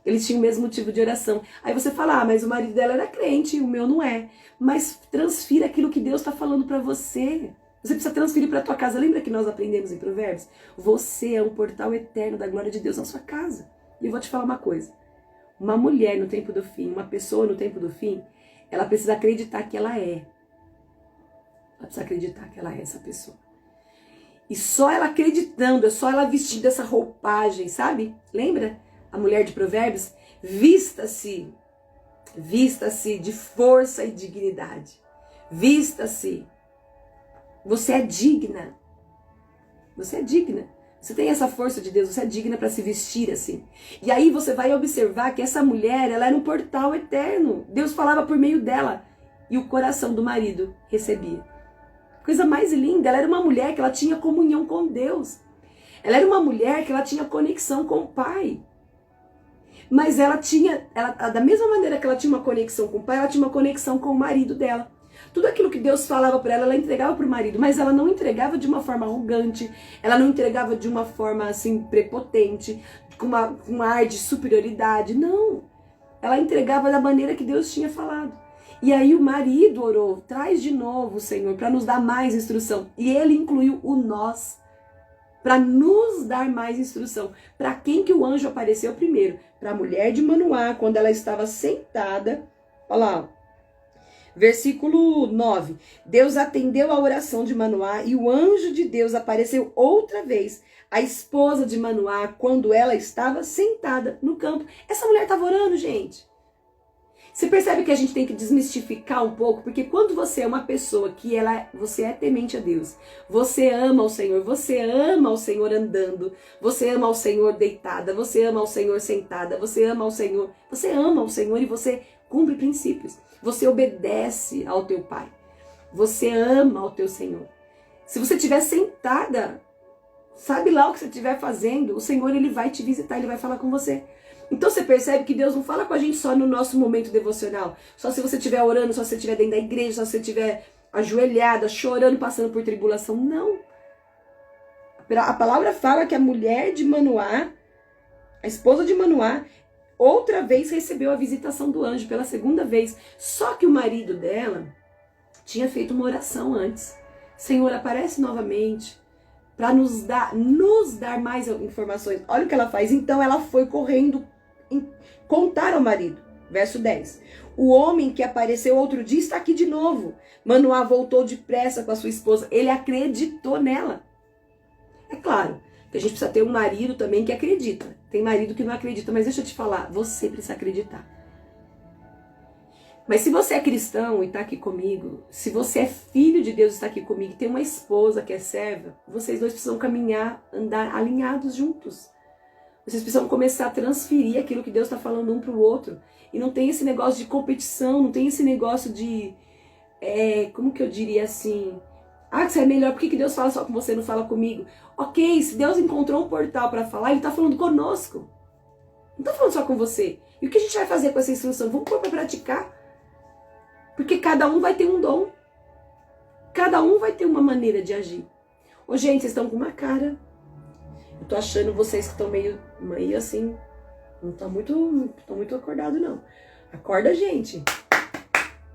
Speaker 1: Eles tinham o mesmo motivo de oração. Aí você fala, mas o marido dela era crente, o meu não é. Mas transfira aquilo que Deus está falando para você. Você precisa transferir para a tua casa. Lembra que nós aprendemos em Provérbios? Você é um portal eterno da glória de Deus na sua casa. E eu vou te falar uma coisa. Uma mulher no tempo do fim, uma pessoa no tempo do fim, ela precisa acreditar que ela é. Ela precisa acreditar que ela é essa pessoa. E só ela acreditando, é só ela vestindo essa roupagem, sabe? Lembra? A mulher de Provérbios, vista-se de força e dignidade. Vista-se. Você é digna. Você é digna. Você tem essa força de Deus, você é digna para se vestir assim. E aí você vai observar que essa mulher, ela era um portal eterno. Deus falava por meio dela. E o coração do marido recebia. Coisa mais linda, ela era uma mulher que ela tinha comunhão com Deus. Ela era uma mulher que ela tinha conexão com o Pai. Mas da mesma maneira que ela tinha uma conexão com o pai, ela tinha uma conexão com o marido dela. Tudo aquilo que Deus falava para ela, ela entregava para o marido, mas ela não entregava de uma forma arrogante, ela não entregava de uma forma assim prepotente, com um ar de superioridade, não. Ela entregava da maneira que Deus tinha falado. E aí o marido orou, traz de novo, Senhor, para nos dar mais instrução. E ele incluiu o nós, para nos dar mais instrução. Para quem que o anjo apareceu primeiro? Para a mulher de Manoá, quando ela estava sentada. Olha lá, versículo 9. Deus atendeu a oração de Manoá e o anjo de Deus apareceu outra vez à esposa de Manoá quando ela estava sentada no campo. Essa mulher estava orando, gente. Você percebe que a gente tem que desmistificar um pouco, porque quando você é uma pessoa que você é temente a Deus, você ama o Senhor andando, você ama o Senhor deitada, você ama o Senhor sentada, você ama o Senhor e você cumpre princípios, você obedece ao teu Pai, você ama o teu Senhor. Se você estiver sentada, sabe lá o que você estiver fazendo, o Senhor ele vai te visitar, ele vai falar com você. Então você percebe que Deus não fala com a gente só no nosso momento devocional, só se você estiver orando, só se você estiver dentro da igreja, só se você estiver ajoelhada, chorando, passando por tribulação. Não. A palavra fala que a mulher de Manoá, a esposa de Manoá, outra vez recebeu a visitação do anjo, pela segunda vez. Só que o marido dela tinha feito uma oração antes. Senhor, aparece novamente para nos dar mais informações. Olha o que ela faz. Então ela foi correndo contar ao marido. Verso 10. O homem que apareceu outro dia está aqui de novo. Manoá voltou depressa com a sua esposa. Ele acreditou nela. É claro que a gente precisa ter um marido também que acredita. Tem marido que não acredita, mas deixa eu te falar, você precisa acreditar. Mas se você é cristão e está aqui comigo, se você é filho de Deus e está aqui comigo, e tem uma esposa que é serva, vocês dois precisam caminhar, andar alinhados juntos. Vocês precisam começar a transferir aquilo que Deus está falando um para o outro. E não tem esse negócio de competição, não tem esse negócio de, como que eu diria assim, você é melhor, por que Deus fala só com você, não fala comigo? Ok, se Deus encontrou um portal para falar, Ele está falando conosco. Não está falando só com você. E o que a gente vai fazer com essa instrução? Vamos pôr para praticar. Porque cada um vai ter um dom. Cada um vai ter uma maneira de agir. Ô, gente, vocês estão com uma cara. Eu tô achando vocês que estão meio assim. Não estão muito acordados, não. Acorda, gente.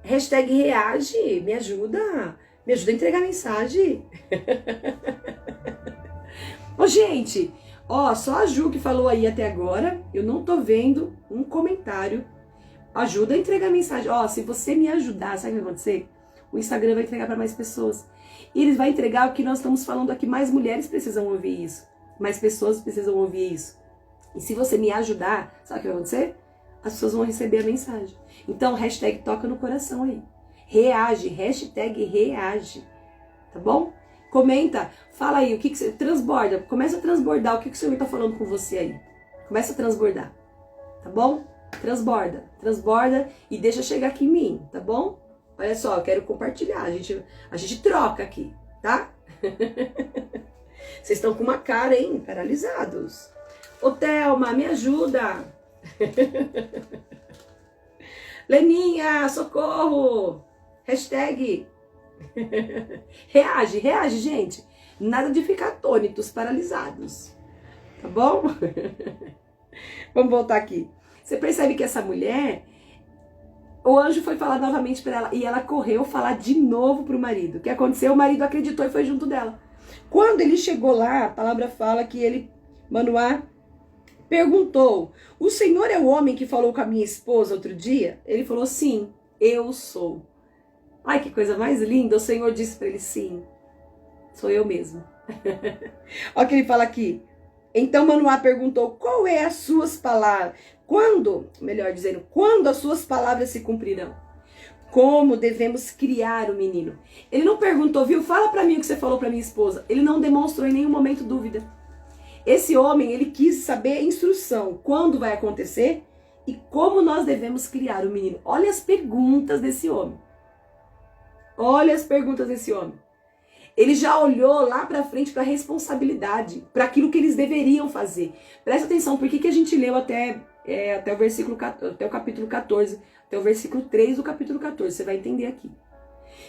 Speaker 1: Hashtag reage. Me ajuda. Me ajuda a entregar a mensagem. Ô, gente. Só a Ju que falou aí até agora. Eu não tô vendo um comentário. Ajuda a entregar a mensagem. Se você me ajudar, sabe o que vai acontecer? O Instagram vai entregar para mais pessoas. E eles vão entregar o que nós estamos falando aqui. Mais mulheres precisam ouvir isso. Mais pessoas precisam ouvir isso. E se você me ajudar, sabe o que vai acontecer? as pessoas vão receber a mensagem. Então, hashtag toca no coração aí. Reage, hashtag reage. Tá bom? Comenta, fala aí, o que você transborda, começa a transbordar o que o Senhor está falando com você aí. Começa a transbordar, tá bom? Transborda e deixa chegar aqui em mim, tá bom? Olha só, eu quero compartilhar, a gente troca aqui, tá? Vocês estão com uma cara, hein? Paralisados. Ô Thelma, me ajuda! Leninha, socorro! Hashtag reage, gente. Nada de ficar atônitos, paralisados. Tá bom? Vamos voltar aqui. Você percebe que essa mulher, o anjo foi falar novamente para ela e ela correu falar de novo para o marido. O que aconteceu? O marido acreditou e foi junto dela. Quando ele chegou lá, a palavra fala que Manoá, perguntou: o senhor é o homem que falou com a minha esposa outro dia? Ele falou: sim, eu sou. Ai, que coisa mais linda. O Senhor disse para ele: sim, sou eu mesmo. Olha o que ele fala aqui. Então Manoá perguntou: qual é as suas palavras? Quando as suas palavras se cumprirão? Como devemos criar o menino? Ele não perguntou, viu? Fala para mim o que você falou para minha esposa. Ele não demonstrou em nenhum momento dúvida. Esse homem, ele quis saber a instrução, quando vai acontecer e como nós devemos criar o menino. Olha as perguntas desse homem. Olha as perguntas desse homem. Ele já olhou lá para frente para a responsabilidade, para aquilo que eles deveriam fazer. Presta atenção, por que a gente leu até o versículo 14, até o capítulo 14, até o versículo 3 do capítulo 14, você vai entender aqui.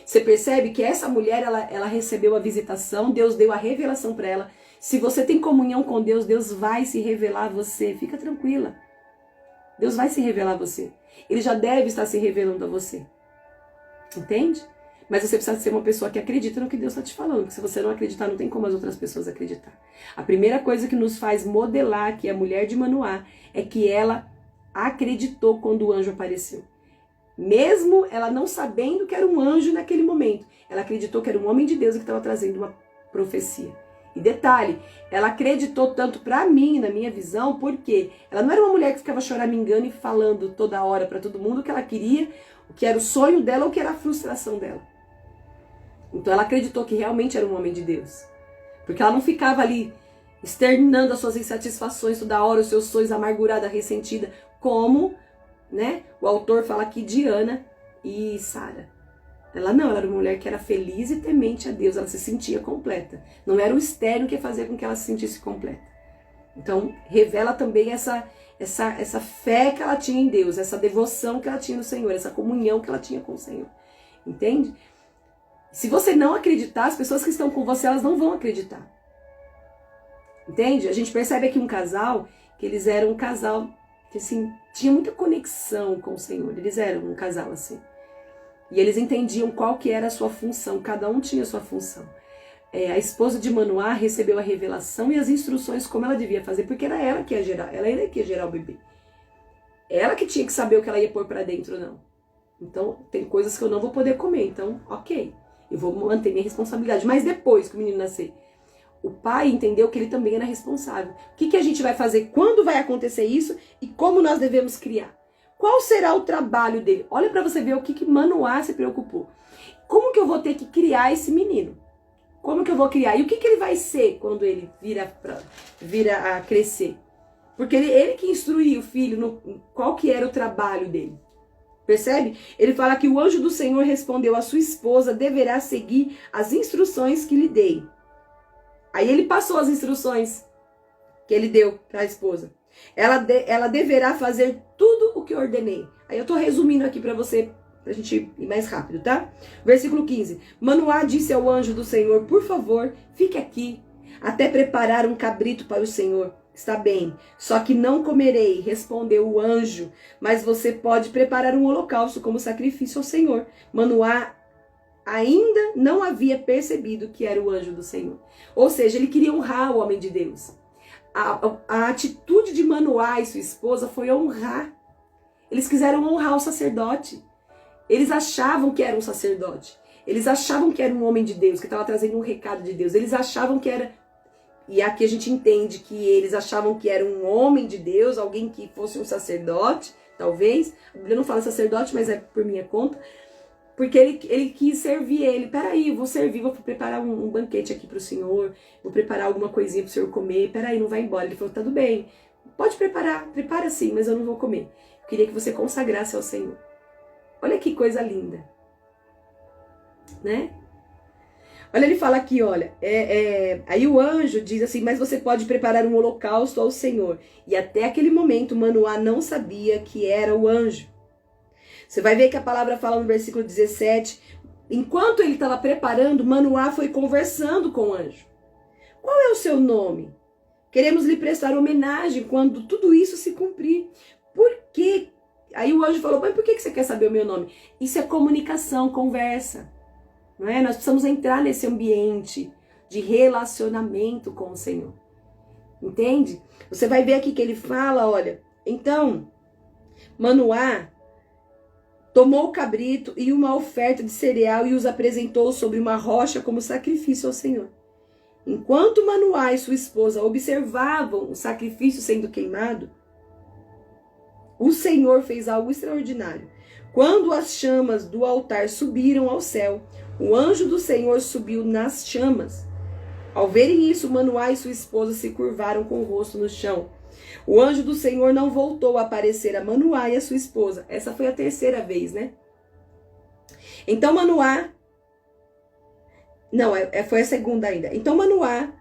Speaker 1: Você percebe que essa mulher, ela recebeu a visitação, Deus deu a revelação para ela. Se você tem comunhão com Deus, Deus vai se revelar a você, fica tranquila. Deus vai se revelar a você. Ele já deve estar se revelando a você. Entende? Mas você precisa ser uma pessoa que acredita no que Deus está te falando. Porque se você não acreditar, não tem como as outras pessoas acreditar. A primeira coisa que nos faz modelar que a mulher de Manoá é que ela acreditou quando o anjo apareceu. Mesmo ela não sabendo que era um anjo naquele momento. Ela acreditou que era um homem de Deus que estava trazendo uma profecia. E detalhe, ela acreditou tanto para mim, na minha visão, porque ela não era uma mulher que ficava choramingando e falando toda hora para todo mundo o que ela queria, o que era o sonho dela ou o que era a frustração dela. Então ela acreditou que realmente era um homem de Deus. Porque ela não ficava ali externando as suas insatisfações toda hora, os seus sonhos, amargurada, ressentida, como, né, o autor fala aqui de Ana e Sara. Ela era uma mulher que era feliz e temente a Deus, ela se sentia completa. Não era o externo que fazia com que ela se sentisse completa. Então revela também essa fé que ela tinha em Deus, essa devoção que ela tinha no Senhor, essa comunhão que ela tinha com o Senhor. Entende? Se você não acreditar, as pessoas que estão com você, elas não vão acreditar. Entende? A gente percebe aqui um casal, que eles eram um casal que, assim, tinha muita conexão com o Senhor. Eles eram um casal assim. E eles entendiam qual que era a sua função, cada um tinha a sua função. A esposa de Manoá recebeu a revelação e as instruções como ela devia fazer, porque era ela que ia gerar o bebê. Ela que tinha que saber o que ela ia pôr para dentro, não. Então, tem coisas que eu não vou poder comer, então, ok. Eu vou manter minha responsabilidade. Mas depois que o menino nascer, o pai entendeu que ele também era responsável. O que a gente vai fazer? Quando vai acontecer isso? E como nós devemos criar? Qual será o trabalho dele? Olha para você ver o que Manoá se preocupou. Como que eu vou ter que criar esse menino? Como que eu vou criar? E o que ele vai ser quando ele vira a crescer? Porque ele que instruía o filho qual que era o trabalho dele. Percebe? Ele fala que o anjo do Senhor respondeu: a sua esposa deverá seguir as instruções que lhe dei. Aí ele passou as instruções que ele deu para a esposa. Ela deverá fazer tudo o que eu ordenei. Aí eu estou resumindo aqui para você, pra gente ir mais rápido, tá? Versículo 15. Manoá disse ao anjo do Senhor: por favor, fique aqui, até preparar um cabrito para o Senhor. Está bem, só que não comerei, respondeu o anjo, mas você pode preparar um holocausto como sacrifício ao Senhor. Manoá ainda não havia percebido que era o anjo do Senhor. Ou seja, ele queria honrar o homem de Deus. A atitude de Manoá e sua esposa foi honrar. Eles quiseram honrar o sacerdote. Eles achavam que era um sacerdote. Eles achavam que era um homem de Deus, que estava trazendo um recado de Deus. Eles achavam que era... E aqui a gente entende que eles achavam que era um homem de Deus, alguém que fosse um sacerdote, talvez. A Bíblia não fala sacerdote, mas é por minha conta. Porque ele quis servir ele. Peraí, eu vou servir, vou preparar um banquete aqui para o Senhor, vou preparar alguma coisinha para o Senhor comer. Peraí, não vai embora. Ele falou, tudo bem, pode preparar, prepara sim, mas eu não vou comer. Eu queria que você consagrasse ao Senhor. Olha que coisa linda, né? Olha, ele fala aqui, olha, aí o anjo diz assim, mas você pode preparar um holocausto ao Senhor. E até aquele momento, Manoá não sabia que era o anjo. Você vai ver que a palavra fala no versículo 17, enquanto ele estava preparando, Manoá foi conversando com o anjo. Qual é o seu nome? Queremos lhe prestar homenagem quando tudo isso se cumprir. Por quê? Aí o anjo falou, mas por que você quer saber o meu nome? Isso é comunicação, conversa. Não é? Nós precisamos entrar nesse ambiente de relacionamento com o Senhor. Entende? Você vai ver aqui que ele fala, olha, então, Manoá tomou o cabrito e uma oferta de cereal e os apresentou sobre uma rocha como sacrifício ao Senhor. Enquanto Manoá e sua esposa observavam o sacrifício sendo queimado, o Senhor fez algo extraordinário. Quando as chamas do altar subiram ao céu, o anjo do Senhor subiu nas chamas. Ao verem isso, Manoá e sua esposa se curvaram com o rosto no chão. O anjo do Senhor não voltou a aparecer a Manoá e a sua esposa. Essa foi a terceira vez, né? Então Manoá... Não, foi a segunda ainda. Então Manoá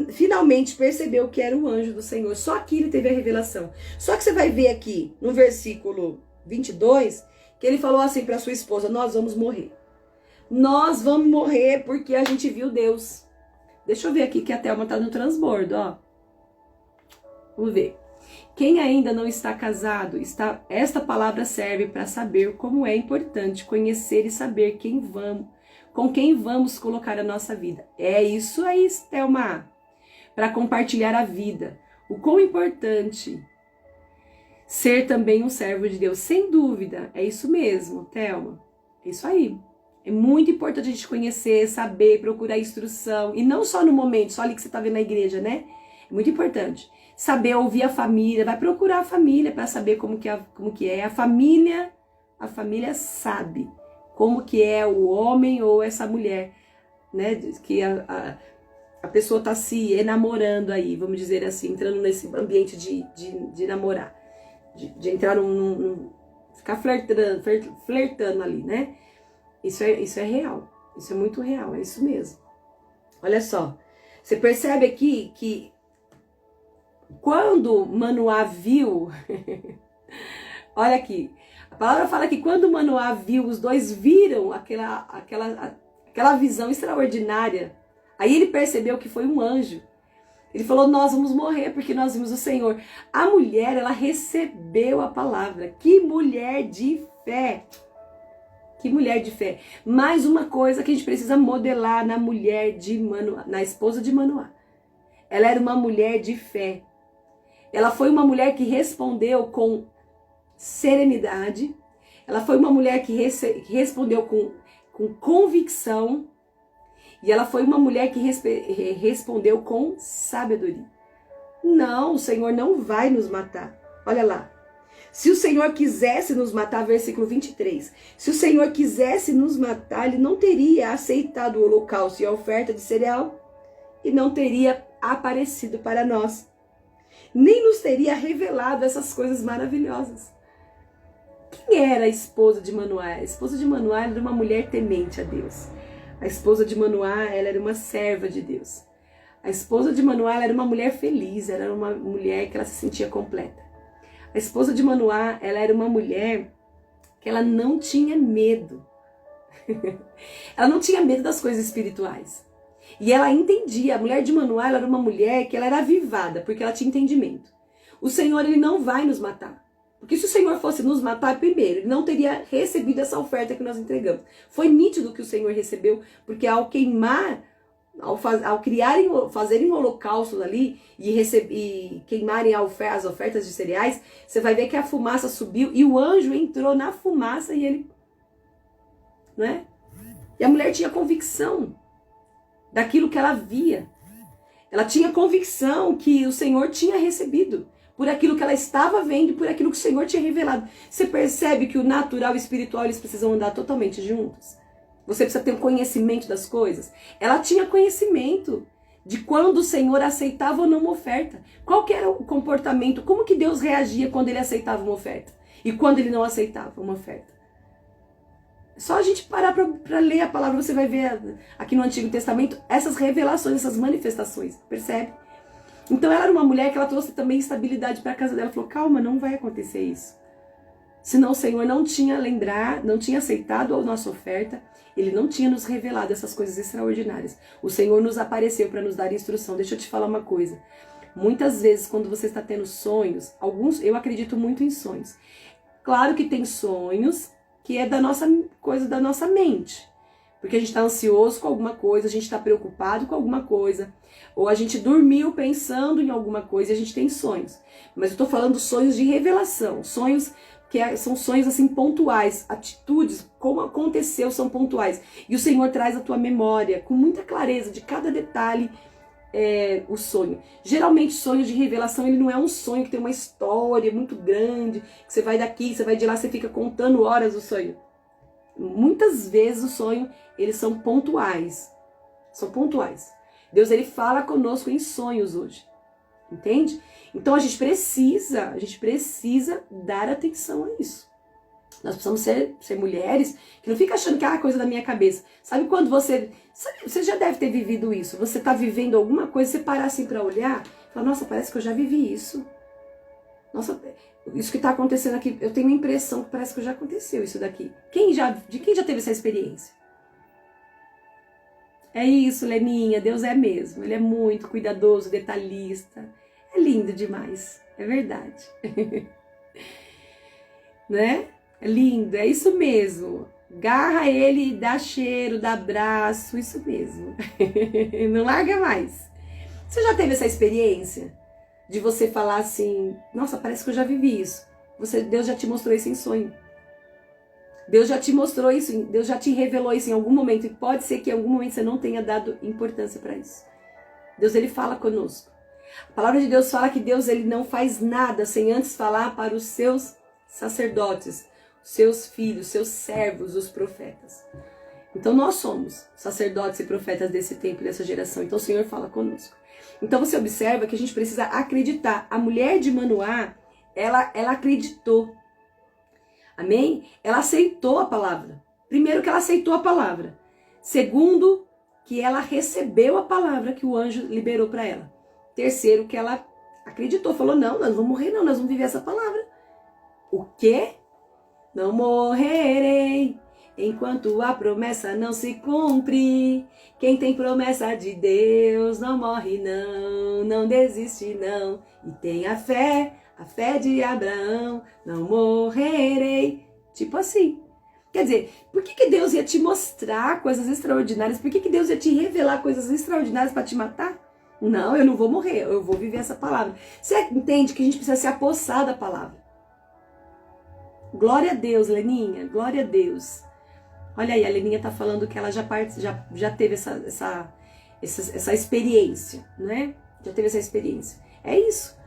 Speaker 1: finalmente percebeu que era o anjo do Senhor. Só aqui ele teve a revelação. Só que você vai ver aqui, no versículo 22, que ele falou assim para sua esposa, nós vamos morrer. Nós vamos morrer porque a gente viu Deus. Deixa eu ver aqui que a Thelma tá no transbordo, ó. Vamos ver. Quem ainda não está casado, esta palavra serve para saber como é importante conhecer e saber com quem vamos colocar a nossa vida. É isso aí, Thelma. Para compartilhar a vida. O quão importante ser também um servo de Deus. Sem dúvida. É isso mesmo, Thelma. É isso aí. É muito importante a gente conhecer, saber, procurar instrução. E não só no momento, só ali que você está vendo na igreja, né? É muito importante. Saber ouvir a família. Vai procurar a família para saber como que é. A família sabe como que é o homem ou essa mulher, né? Que a pessoa está se enamorando aí, vamos dizer assim, entrando nesse ambiente de namorar. De entrar ficar flertando ali, né? Isso é real. Isso é muito real, é isso mesmo. Olha só. Você percebe aqui que quando Manoá viu... Olha aqui. A palavra fala que quando Manoá viu, os dois viram aquela visão extraordinária. Aí ele percebeu que foi um anjo. Ele falou, nós vamos morrer porque nós vimos o Senhor. A mulher, ela recebeu a palavra. Que mulher de fé. Que mulher de fé. Mais uma coisa que a gente precisa modelar na mulher de Manoá, na esposa de Manoá. Ela era uma mulher de fé. Ela foi uma mulher que respondeu com serenidade. Ela foi uma mulher que respondeu com convicção. E ela foi uma mulher que respondeu com sabedoria. Não, o Senhor não vai nos matar. Olha lá. Se o Senhor quisesse nos matar, versículo 23. Se o Senhor quisesse nos matar, Ele não teria aceitado o holocausto e a oferta de cereal. E não teria aparecido para nós. Nem nos teria revelado essas coisas maravilhosas. Quem era a esposa de Manoá? A esposa de Manoá era uma mulher temente a Deus. A esposa de Manoá, ela era uma serva de Deus. A esposa de Manoá, ela era uma mulher feliz, ela era uma mulher que ela se sentia completa. A esposa de Manoá, ela era uma mulher que ela não tinha medo. Ela não tinha medo das coisas espirituais. E ela entendia, a mulher de Manoá, ela era uma mulher que ela era avivada, porque ela tinha entendimento. O Senhor, Ele não vai nos matar. Porque se o Senhor fosse nos matar primeiro, Ele não teria recebido essa oferta que nós entregamos. Foi nítido que o Senhor recebeu, porque ao queimar, fazerem um holocausto ali e queimarem as ofertas de cereais, você vai ver que a fumaça subiu e o anjo entrou na fumaça e ele... Não é? E a mulher tinha convicção daquilo que ela via. Ela tinha convicção que o Senhor tinha recebido. por aquilo que ela estava vendo e por aquilo que o Senhor tinha revelado. Você percebe que o natural e o espiritual, eles precisam andar totalmente juntos? Você precisa ter um conhecimento das coisas. Ela tinha conhecimento de quando o Senhor aceitava ou não uma oferta. Qual que era o comportamento, como que Deus reagia quando ele aceitava uma oferta e quando ele não aceitava uma oferta. Só a gente parar para ler a palavra, você vai ver aqui no Antigo Testamento essas revelações, essas manifestações, percebe? Então ela era uma mulher que ela trouxe também estabilidade para a casa dela. Ela falou, calma, não vai acontecer isso. Senão o Senhor não tinha aceitado a nossa oferta, ele não tinha nos revelado essas coisas extraordinárias. O Senhor nos apareceu para nos dar instrução. Deixa eu te falar uma coisa. Muitas vezes, quando você está tendo sonhos, eu acredito muito em sonhos. Claro que tem sonhos que é da nossa mente. Porque a gente está ansioso com alguma coisa, a gente está preocupado com alguma coisa, ou a gente dormiu pensando em alguma coisa e a gente tem sonhos. Mas eu estou falando sonhos de revelação, sonhos que são sonhos assim pontuais, atitudes, como aconteceu, são pontuais. E o Senhor traz à tua memória, com muita clareza, de cada detalhe, o sonho. Geralmente, sonho de revelação, ele não é um sonho que tem uma história muito grande, que você vai daqui, você vai de lá, você fica contando horas o sonho. Muitas vezes o sonho, eles são pontuais. São pontuais. Deus, ele fala conosco em sonhos hoje. Entende? Então a gente precisa dar atenção a isso. Nós precisamos ser mulheres que não ficam achando que é coisa da minha cabeça. Sabe quando você já deve ter vivido isso. Você está vivendo alguma coisa, você parar assim para olhar, fala, nossa, parece que eu já vivi isso. Nossa, isso que está acontecendo aqui, eu tenho a impressão que parece que já aconteceu isso daqui. De quem já teve essa experiência? É isso, Leninha, Deus é mesmo. Ele é muito cuidadoso, detalhista. É lindo demais, é verdade. Né? É lindo, é isso mesmo. Garra ele, dá cheiro, dá abraço, isso mesmo. Não larga mais. Você já teve essa experiência de você falar assim, nossa, parece que eu já vivi isso. Deus já te mostrou isso em sonho. Deus já te mostrou isso, Deus já te revelou isso em algum momento. E pode ser que em algum momento você não tenha dado importância para isso. Deus, ele fala conosco. A palavra de Deus fala que Deus, ele não faz nada sem antes falar para os seus sacerdotes, seus filhos, seus servos, os profetas. Então nós somos sacerdotes e profetas desse tempo, dessa geração. Então o Senhor fala conosco. Então você observa que a gente precisa acreditar. A mulher de Manoá, ela acreditou. Amém? Ela aceitou a palavra. Primeiro que ela aceitou a palavra. Segundo, que ela recebeu a palavra que o anjo liberou para ela. Terceiro, que ela acreditou. Falou, não, nós não vamos morrer não, nós vamos viver essa palavra. O quê? Não morrerei enquanto a promessa não se cumpre. Quem tem promessa de Deus não morre não, não desiste não. E tem a fé de Abraão, não morrerei. Tipo assim. Quer dizer, por que Deus ia te mostrar coisas extraordinárias? Por que Deus ia te revelar coisas extraordinárias para te matar? Não, eu não vou morrer, eu vou viver essa palavra. Você entende que a gente precisa se apossar da palavra? Glória a Deus, Leninha, glória a Deus. Olha aí, a Leninha tá falando que ela já teve essa experiência, né? Já teve essa experiência. É isso.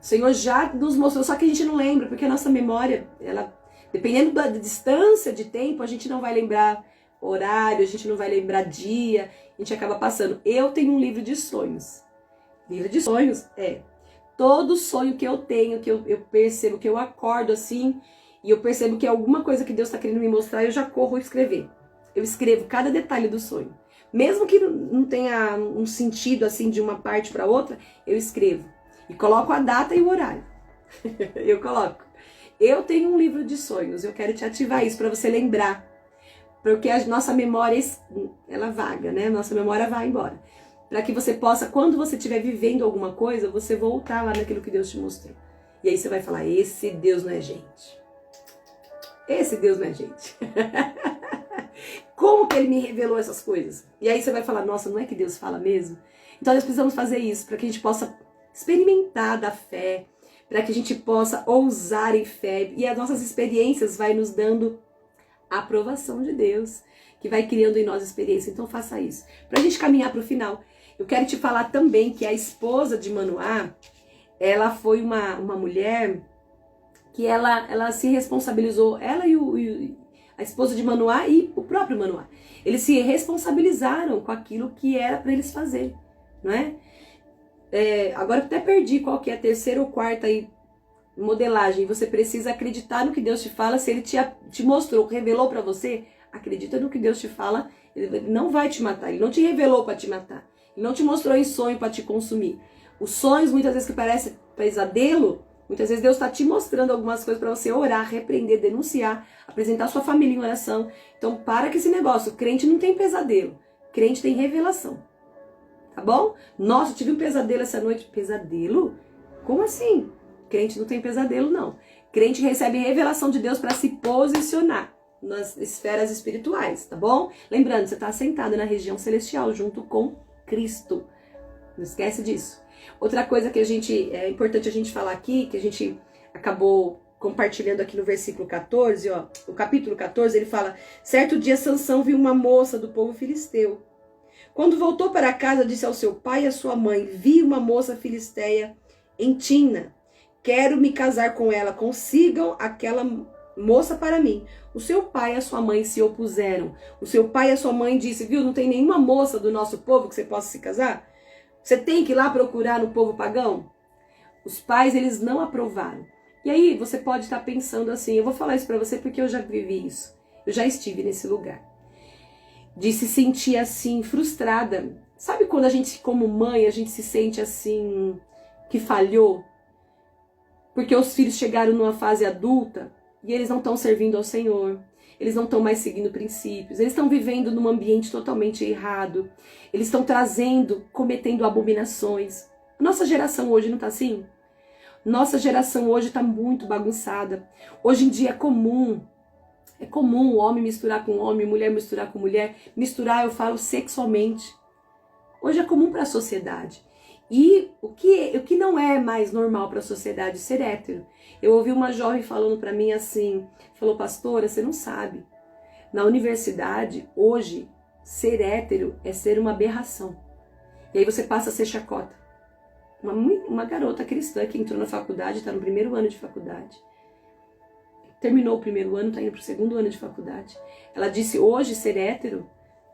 Speaker 1: O Senhor já nos mostrou, só que a gente não lembra, porque a nossa memória, ela, dependendo da distância de tempo, a gente não vai lembrar horário, a gente não vai lembrar dia, a gente acaba passando. Eu tenho um livro de sonhos. Livro de sonhos é todo sonho que eu tenho, que eu percebo, que eu acordo assim, e eu percebo que é alguma coisa que Deus está querendo me mostrar, eu já corro escrever. Eu escrevo cada detalhe do sonho. Mesmo que não tenha um sentido assim de uma parte para outra, eu escrevo. E coloco a data e o horário. Eu coloco. Eu tenho um livro de sonhos, eu quero te ativar isso para você lembrar. Porque a nossa memória, ela vaga, né? Nossa memória vai embora. Para que você possa, quando você estiver vivendo alguma coisa, você voltar lá naquilo que Deus te mostrou. E aí você vai falar, esse Deus não é gente. Esse Deus não é gente. Como que ele me revelou essas coisas? E aí você vai falar, nossa, não é que Deus fala mesmo? Então nós precisamos fazer isso para que a gente possa experimentar da fé, para que a gente possa ousar em fé. E as nossas experiências vai nos dando a aprovação de Deus, que vai criando em nós experiência. Então faça isso. Para a gente caminhar para o final, eu quero te falar também que a esposa de Manoá, ela foi uma mulher que ela se responsabilizou, ela e a esposa de Manoá e o próprio Manoá. Eles se responsabilizaram com aquilo que era para eles fazerem, não é? Agora eu até perdi qual que é a terceira ou quarta aí, modelagem. Você precisa acreditar no que Deus te fala. Se Ele te mostrou, revelou para você, acredita no que Deus te fala. Ele não vai te matar, Ele não te revelou para te matar. Ele não te mostrou em sonho para te consumir. Os sonhos, muitas vezes que parecem pesadelo, muitas vezes Deus está te mostrando algumas coisas para você orar, repreender, denunciar, apresentar sua família em oração. Então para com esse negócio. Crente não tem pesadelo, crente tem revelação. Tá bom? Nossa, eu tive um pesadelo essa noite. Pesadelo? Como assim? Crente não tem pesadelo, não. Crente recebe revelação de Deus para se posicionar nas esferas espirituais, tá bom? Lembrando, você está sentado na região celestial junto com Cristo. Não esquece disso. Outra coisa que é importante a gente falar aqui, que a gente acabou compartilhando aqui no versículo 14, ó, o capítulo 14, ele fala: certo dia Sansão viu uma moça do povo filisteu. Quando voltou para casa, disse ao seu pai e à sua mãe: vi uma moça filisteia em Timna. Quero me casar com ela. Consigam aquela moça para mim. O seu pai e a sua mãe se opuseram. O seu pai e a sua mãe disse: viu, não tem nenhuma moça do nosso povo que você possa se casar? Você tem que ir lá procurar no povo pagão? Os pais, eles não aprovaram. E aí você pode estar pensando assim, eu vou falar isso para você porque eu já vivi isso. Eu já estive nesse lugar. De se sentir assim, frustrada. Sabe quando a gente, como mãe, a gente se sente assim, que falhou? Porque os filhos chegaram numa fase adulta e eles não estão servindo ao Senhor. Eles não estão mais seguindo princípios. Eles estão vivendo num ambiente totalmente errado. Eles estão cometendo abominações. Nossa geração hoje não está assim? Nossa geração hoje está muito bagunçada. Hoje em dia é comum homem misturar com homem, mulher misturar com mulher. Misturar, eu falo, sexualmente. Hoje é comum para a sociedade. E o que não é mais normal para a sociedade? Ser hétero. Eu ouvi uma jovem falando para mim assim, falou: pastora, você não sabe. Na universidade, hoje, ser hétero é ser uma aberração. E aí você passa a ser chacota. Uma garota cristã que entrou na faculdade, está no primeiro ano de faculdade. Terminou o primeiro ano, está indo para o segundo ano de faculdade. Ela disse: hoje ser hétero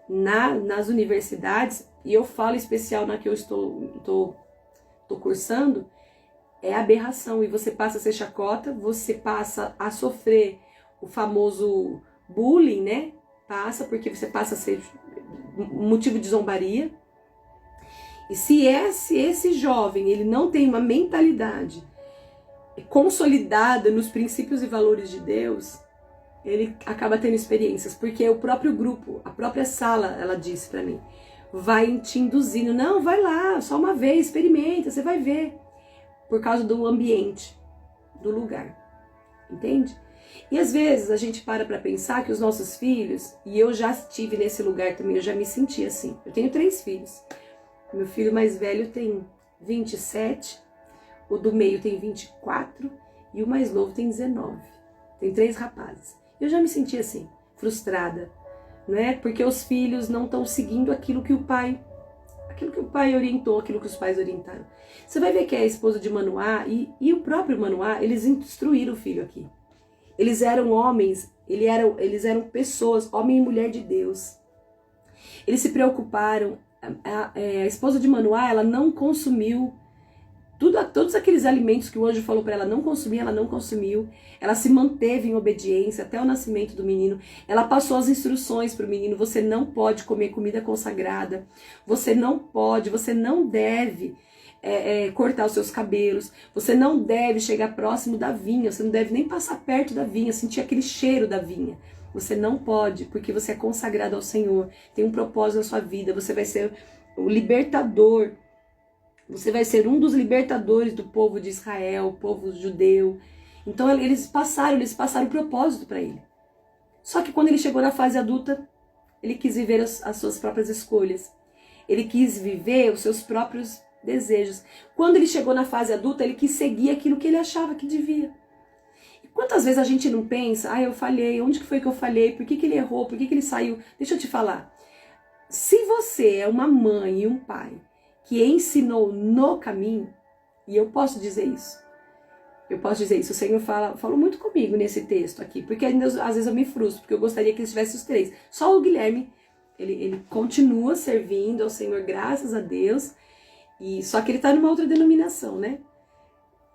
Speaker 1: nas universidades, e eu falo em especial na que eu estou cursando, é aberração. E você passa a ser chacota, você passa a sofrer o famoso bullying, né? Porque você passa a ser motivo de zombaria. E se esse jovem ele não tem uma mentalidade consolidada nos princípios e valores de Deus, ele acaba tendo experiências, porque o próprio grupo, a própria sala, ela disse pra mim, vai te induzindo: não, vai lá, só uma vez, experimenta, você vai ver, por causa do ambiente, do lugar, entende? E às vezes a gente para pensar que os nossos filhos, e eu já estive nesse lugar também, eu já me senti assim. Eu tenho 3 filhos, meu filho mais velho tem 27, o do meio tem 24 e o mais novo tem 19. Tem 3 rapazes. Eu já me senti assim, frustrada, né? Porque os filhos não estão seguindo aquilo que o pai orientou, aquilo que os pais orientaram. Você vai ver que a esposa de Manoá e o próprio Manoá, eles instruíram o filho aqui. Eles eram homens, eles eram pessoas, homem e mulher de Deus. Eles se preocuparam. A esposa de Manoá, ela não consumiu todos aqueles alimentos que o anjo falou para ela não consumir, ela não consumiu. Ela se manteve em obediência até o nascimento do menino. Ela passou as instruções para o menino: você não pode comer comida consagrada, você não deve cortar os seus cabelos, você não deve chegar próximo da vinha, você não deve nem passar perto da vinha, sentir aquele cheiro da vinha. Você não pode, porque você é consagrado ao Senhor, tem um propósito na sua vida, você vai ser o libertador. Você vai ser um dos libertadores do povo de Israel, o povo judeu. Então eles passaram o propósito para ele. Só que quando ele chegou na fase adulta, ele quis viver as suas próprias escolhas. Ele quis viver os seus próprios desejos. Quando ele chegou na fase adulta, ele quis seguir aquilo que ele achava que devia. E quantas vezes a gente não pensa: eu falhei, onde que foi que eu falhei? Por que ele errou? Por que ele saiu? Deixa eu te falar. Se você é uma mãe e um pai que ensinou no caminho, E eu posso dizer isso. Eu posso dizer isso. O Senhor falou muito comigo nesse texto aqui, porque ainda às vezes eu me frustro, porque eu gostaria que eles tivessem os 3. Só o Guilherme, ele continua servindo ao Senhor, graças a Deus, e só que ele está numa outra denominação, né?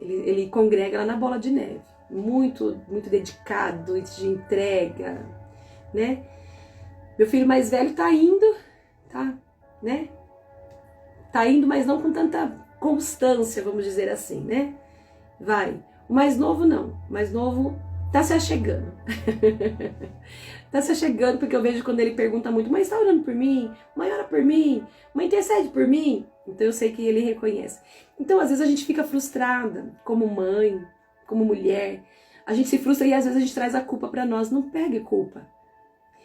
Speaker 1: Ele congrega lá na Bola de Neve, muito dedicado, de entrega, né? Meu filho mais velho tá indo, tá, né? Tá indo, mas não com tanta constância, vamos dizer assim, né? Vai. O mais novo não. O mais novo tá se achegando. Tá se achegando porque eu vejo quando ele pergunta muito, mãe, está orando por mim? Mãe, ora por mim? Mãe, intercede por mim? Então eu sei que ele reconhece. Então às vezes a gente fica frustrada como mãe, como mulher. A gente se frustra e às vezes a gente traz a culpa para nós. Não pegue culpa.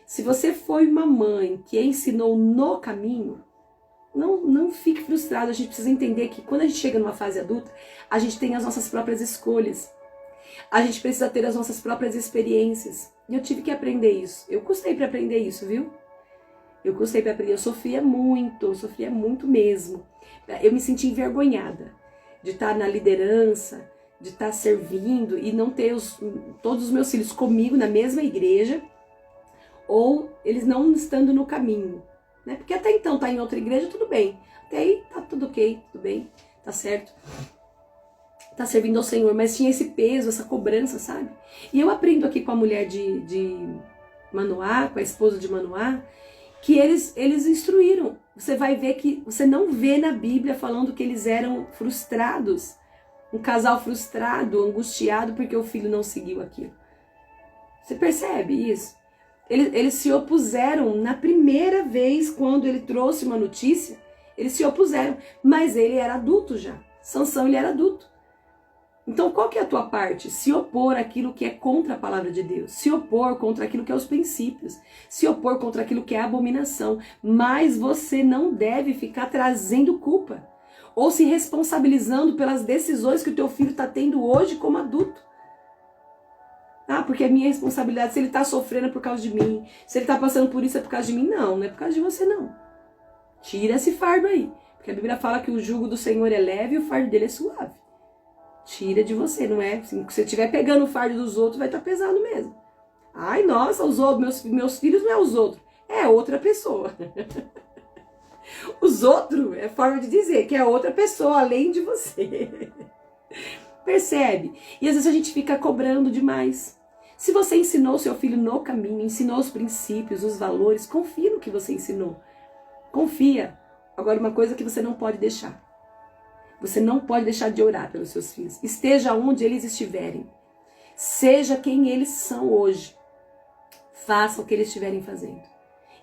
Speaker 1: Se você foi uma mãe que ensinou no caminho, não fique frustrado. A gente precisa entender que quando a gente chega numa fase adulta, a gente tem as nossas próprias escolhas. A gente precisa ter as nossas próprias experiências. E eu tive que aprender isso. Eu custei para aprender isso, viu? Eu custei para aprender. Eu sofria muito mesmo. Eu me senti envergonhada de estar na liderança, de estar servindo e não ter todos os meus filhos comigo na mesma igreja, ou eles não estando no caminho. Né? Porque até então tá em outra igreja, tudo bem. Até aí tá tudo ok, tudo bem, tá certo. Tá servindo ao Senhor, mas tinha esse peso, essa cobrança, sabe? E eu aprendo aqui com a mulher de Manoá, com a esposa de Manoá, que eles instruíram. Você vai ver que você não vê na Bíblia falando que eles eram frustrados. Um casal frustrado, angustiado porque o filho não seguiu aquilo. Você percebe isso? Eles se opuseram na primeira vez quando ele trouxe uma notícia. Eles se opuseram, mas ele era adulto já. Sansão, ele era adulto. Então, qual que é a tua parte? Se opor àquilo que é contra a palavra de Deus. Se opor contra aquilo que é os princípios. Se opor contra aquilo que é a abominação. Mas você não deve ficar trazendo culpa. Ou se responsabilizando pelas decisões que o teu filho está tendo hoje como adulto. Ah, porque é minha responsabilidade. Se ele está sofrendo é por causa de mim. Se ele está passando por isso é por causa de mim. Não é por causa de você não. Tira esse fardo aí. Porque a Bíblia fala que o jugo do Senhor é leve e o fardo dele é suave. Tira de você, não é? Se você estiver pegando o fardo dos outros, vai estar pesado mesmo. Ai, nossa, os outros, meus filhos não é os outros. É outra pessoa. Os outros é forma de dizer que é outra pessoa além de você. Percebe? E às vezes a gente fica cobrando demais. Se você ensinou seu filho no caminho, ensinou os princípios, os valores, confia no que você ensinou. Confia. Agora, uma coisa que você não pode deixar. Você não pode deixar de orar pelos seus filhos. Esteja onde eles estiverem. Seja quem eles são hoje. Faça o que eles estiverem fazendo.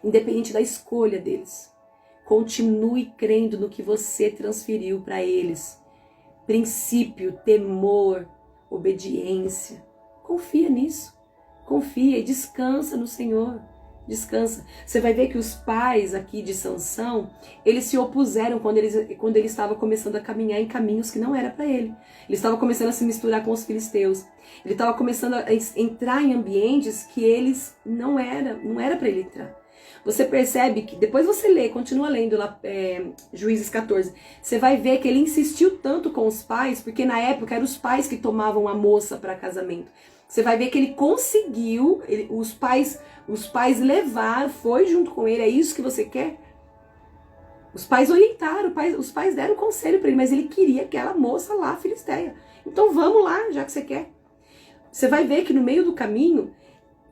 Speaker 1: Independente da escolha deles. Continue crendo no que você transferiu para eles. Princípio, temor, obediência. Confia nisso. Confia e descansa no Senhor. Descansa. Você vai ver que os pais aqui de Sansão, eles se opuseram quando ele estava começando a caminhar em caminhos que não era para ele. Ele estava começando a se misturar com os filisteus. Ele estava começando a entrar em ambientes que eles não era para ele entrar. Você percebe que, depois você lê, continua lendo lá Juízes 14, você vai ver que ele insistiu tanto com os pais, porque na época eram os pais que tomavam a moça para casamento. Você vai ver que ele conseguiu, os pais levaram, foi junto com ele, é isso que você quer? Os pais orientaram, os pais deram conselho para ele, mas ele queria aquela moça lá, filisteia. Então vamos lá, já que você quer. Você vai ver que no meio do caminho,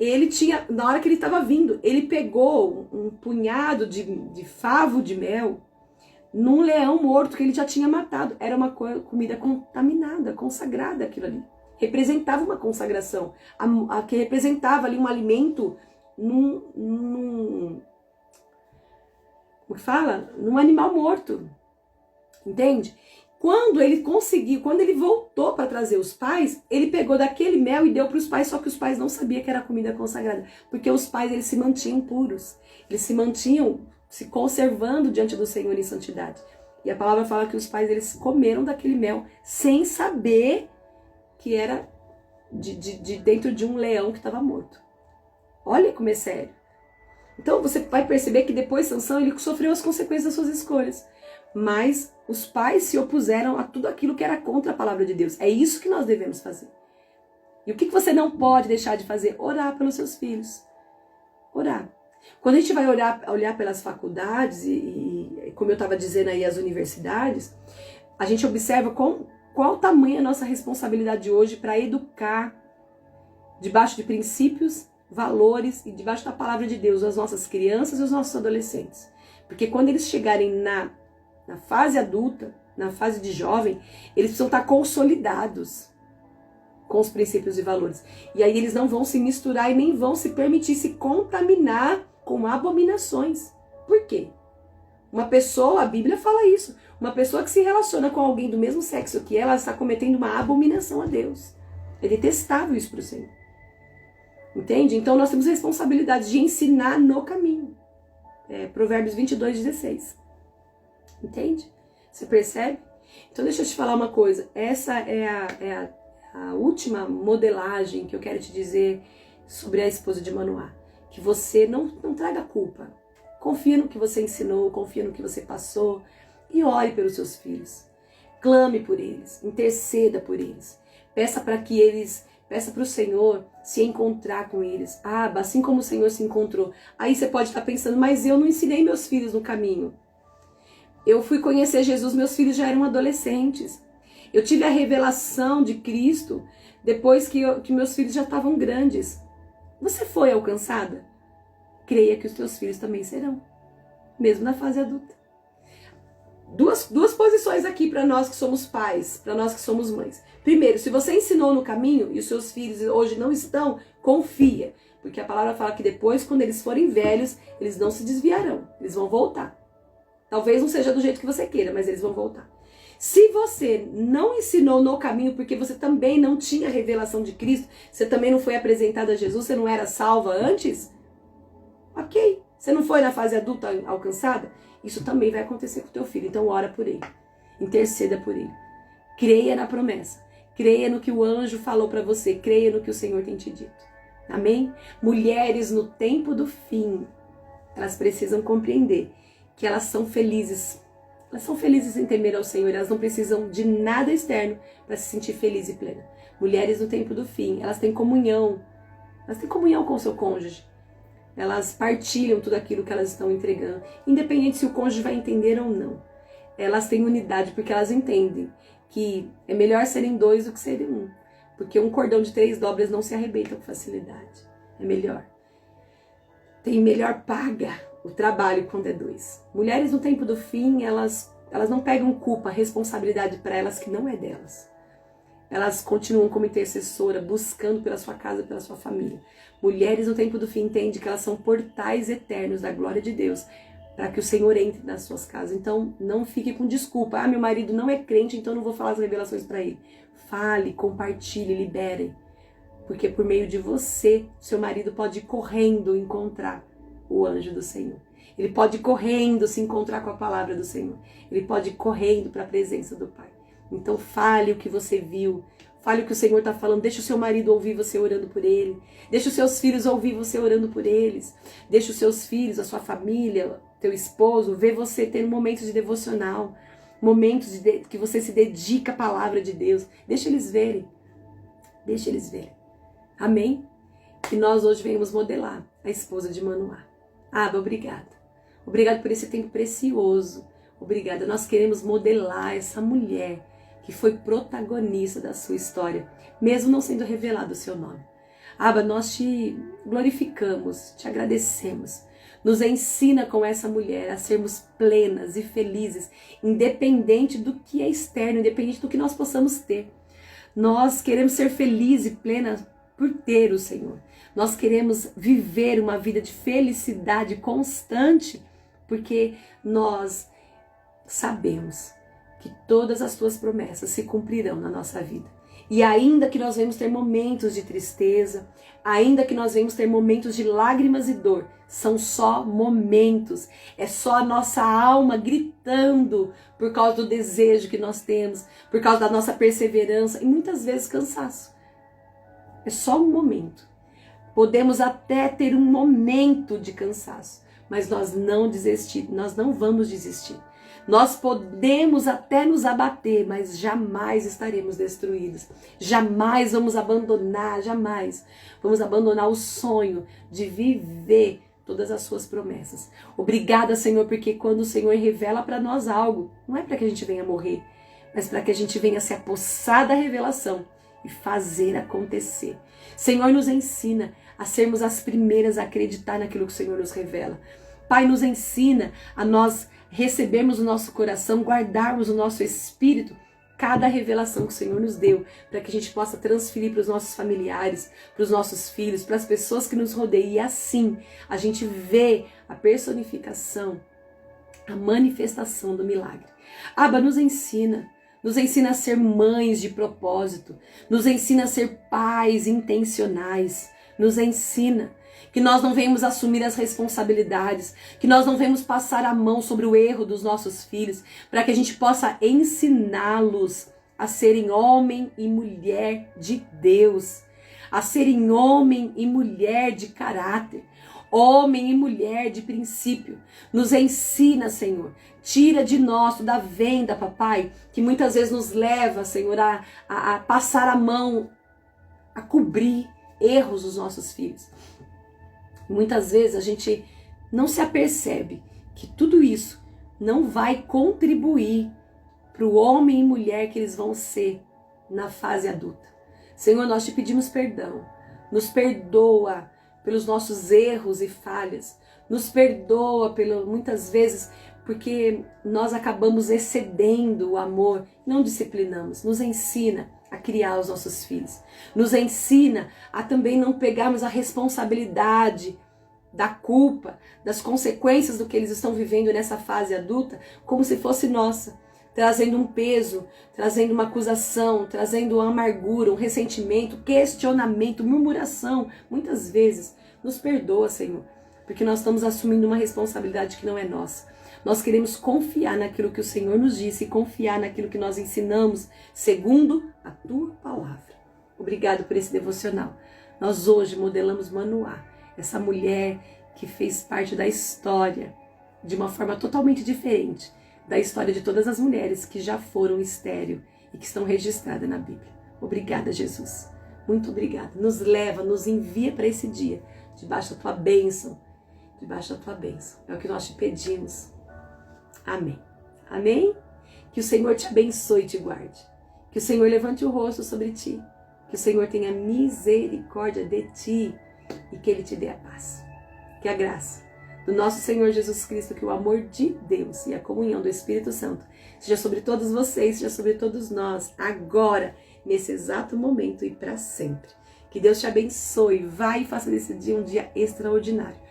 Speaker 1: ele tinha, na hora que ele estava vindo, ele pegou um punhado de favo de mel num leão morto que ele já tinha matado. Era uma comida contaminada, consagrada aquilo ali. Representava uma consagração, que representava ali um alimento como que fala? Num animal morto, entende? Quando ele voltou para trazer os pais, ele pegou daquele mel e deu para os pais, só que os pais não sabiam que era comida consagrada, porque os pais eles se mantinham puros, eles se mantinham se conservando diante do Senhor em santidade. E a palavra fala que os pais eles comeram daquele mel sem saber que era de dentro de um leão que estava morto. Olha como é sério. Então você vai perceber que depois Sansão ele sofreu as consequências das suas escolhas. mas os pais se opuseram a tudo aquilo que era contra a palavra de Deus. É isso que nós devemos fazer. E o que você não pode deixar de fazer? Orar pelos seus filhos. Orar. Quando a gente vai olhar pelas faculdades e como eu estava dizendo aí, as universidades, a gente observa qual tamanho é a nossa responsabilidade hoje para educar debaixo de princípios, valores e debaixo da palavra de Deus as nossas crianças e os nossos adolescentes. Porque quando eles chegarem na fase adulta, na fase de jovem, eles precisam estar consolidados com os princípios e valores. E aí eles não vão se misturar e nem vão se permitir se contaminar com abominações. Por quê? Uma pessoa, a Bíblia fala isso, uma pessoa que se relaciona com alguém do mesmo sexo que ela está cometendo uma abominação a Deus. É detestável isso para o Senhor. Entende? Então nós temos a responsabilidade de ensinar no caminho. Provérbios 22:16. Entende? Você percebe? Então deixa eu te falar uma coisa. Essa é a última modelagem que eu quero te dizer sobre a esposa de Manoá. Que você não traga culpa. Confia no que você ensinou, confia no que você passou e ore pelos seus filhos. Clame por eles, interceda por eles. Peça para o Senhor se encontrar com eles. Assim como o Senhor se encontrou. Aí você pode estar pensando, mas eu não ensinei meus filhos no caminho. Eu fui conhecer Jesus, meus filhos já eram adolescentes. Eu tive a revelação de Cristo depois que meus filhos já estavam grandes. Você foi alcançada? Creia que os teus filhos também serão, mesmo na fase adulta. Duas posições aqui para nós que somos pais, para nós que somos mães. Primeiro, se você ensinou no caminho e os seus filhos hoje não estão, confia. Porque a palavra fala que depois, quando eles forem velhos, eles não se desviarão, eles vão voltar. Talvez não seja do jeito que você queira, mas eles vão voltar. Se você não ensinou no caminho, porque você também não tinha a revelação de Cristo, você também não foi apresentado a Jesus, você não era salva antes, ok. Você não foi na fase adulta alcançada, isso também vai acontecer com o teu filho. Então ora por ele, interceda por ele. Creia na promessa, creia no que o anjo falou para você, creia no que o Senhor tem te dito. Amém? Mulheres no tempo do fim, elas precisam compreender que elas são felizes. Elas são felizes em temer ao Senhor. Elas não precisam de nada externo para se sentir feliz e plena. Mulheres no tempo do fim, elas têm comunhão. Elas têm comunhão com o seu cônjuge. Elas partilham tudo aquilo que elas estão entregando. Independente se o cônjuge vai entender ou não. Elas têm unidade porque elas entendem que é melhor serem dois do que serem um. Porque um cordão de 3 dobras não se arrebenta com facilidade. É melhor. Tem melhor paga o trabalho quando é 2. Mulheres no tempo do fim, elas não pegam culpa, responsabilidade para elas que não é delas. Elas continuam como intercessora, buscando pela sua casa, pela sua família. Mulheres no tempo do fim entendem que elas são portais eternos da glória de Deus, para que o Senhor entre nas suas casas. Então, não fique com desculpa. Meu marido não é crente, então não vou falar as revelações para ele. Fale, compartilhe, libere. Porque por meio de você, seu marido pode ir correndo encontrar o anjo do Senhor. Ele pode ir correndo se encontrar com a palavra do Senhor. Ele pode ir correndo para a presença do Pai. Então fale o que você viu. Fale o que o Senhor está falando. Deixa o seu marido ouvir você orando por ele. Deixa os seus filhos ouvir você orando por eles. Deixa os seus filhos, a sua família, teu esposo, ver você tendo momentos de devocional. Momentos que você se dedica à palavra de Deus. Deixa eles verem. Deixa eles verem. Amém? Que nós hoje venhamos modelar a esposa de Manoá. Abba, obrigada. Obrigada por esse tempo precioso. Obrigada. Nós queremos modelar essa mulher que foi protagonista da sua história, mesmo não sendo revelado o seu nome. Abba, nós te glorificamos, te agradecemos. Nos ensina com essa mulher a sermos plenas e felizes, independente do que é externo, independente do que nós possamos ter. Nós queremos ser felizes e plenas por ter o Senhor. Nós queremos viver uma vida de felicidade constante, porque nós sabemos que todas as tuas promessas se cumprirão na nossa vida. E ainda que nós venhamos ter momentos de tristeza, ainda que nós venhamos ter momentos de lágrimas e dor, são só momentos. É só a nossa alma gritando por causa do desejo que nós temos, por causa da nossa perseverança e muitas vezes cansaço. É só um momento. Podemos até ter um momento de cansaço, mas nós não vamos desistir. Nós podemos até nos abater, mas jamais estaremos destruídos. Jamais vamos abandonar, jamais vamos abandonar o sonho de viver todas as suas promessas. Obrigada, Senhor, porque quando o Senhor revela para nós algo, não é para que a gente venha morrer, mas para que a gente venha se apossar da revelação e fazer acontecer. Senhor, nos ensina a sermos as primeiras a acreditar naquilo que o Senhor nos revela. Pai, nos ensina a nós recebermos o nosso coração, guardarmos o nosso espírito, cada revelação que o Senhor nos deu, para que a gente possa transferir para os nossos familiares, para os nossos filhos, para as pessoas que nos rodeiam. E assim a gente vê a personificação, a manifestação do milagre. Abba, nos ensina a ser mães de propósito, nos ensina a ser pais intencionais, nos ensina que nós não venhamos assumir as responsabilidades, que nós não venhamos passar a mão sobre o erro dos nossos filhos, para que a gente possa ensiná-los a serem homem e mulher de Deus, a serem homem e mulher de caráter, homem e mulher de princípio. Nos ensina, Senhor, tira de nós da venda, papai, que muitas vezes nos leva, Senhor, a passar a mão, a cobrir erros dos nossos filhos. Muitas vezes a gente não se apercebe que tudo isso não vai contribuir para o homem e mulher que eles vão ser na fase adulta. Senhor, nós te pedimos perdão. Nos perdoa pelos nossos erros e falhas. Nos perdoa muitas vezes porque nós acabamos excedendo o amor, não disciplinamos. Nos ensina a criar os nossos filhos. Nos ensina a também não pegarmos a responsabilidade da culpa, das consequências do que eles estão vivendo nessa fase adulta, como se fosse nossa, trazendo um peso, trazendo uma acusação, trazendo uma amargura, um ressentimento, questionamento, murmuração. Muitas vezes, nos perdoa, Senhor, porque nós estamos assumindo uma responsabilidade que não é nossa. Nós queremos confiar naquilo que o Senhor nos disse e confiar naquilo que nós ensinamos, segundo a Tua Palavra. Obrigado por esse devocional. Nós hoje modelamos Manoá, essa mulher que fez parte da história de uma forma totalmente diferente da história de todas as mulheres que já foram estéril e que estão registradas na Bíblia. Obrigada, Jesus. Muito obrigada. Nos leva, nos envia para esse dia, debaixo da Tua bênção, debaixo da Tua bênção. É o que nós te pedimos. Amém. Amém? Que o Senhor te abençoe e te guarde. Que o Senhor levante o rosto sobre ti. Que o Senhor tenha misericórdia de ti e que Ele te dê a paz. Que a graça do nosso Senhor Jesus Cristo, que o amor de Deus e a comunhão do Espírito Santo seja sobre todos vocês, seja sobre todos nós, agora, nesse exato momento e para sempre. Que Deus te abençoe. Vai e faça desse dia um dia extraordinário.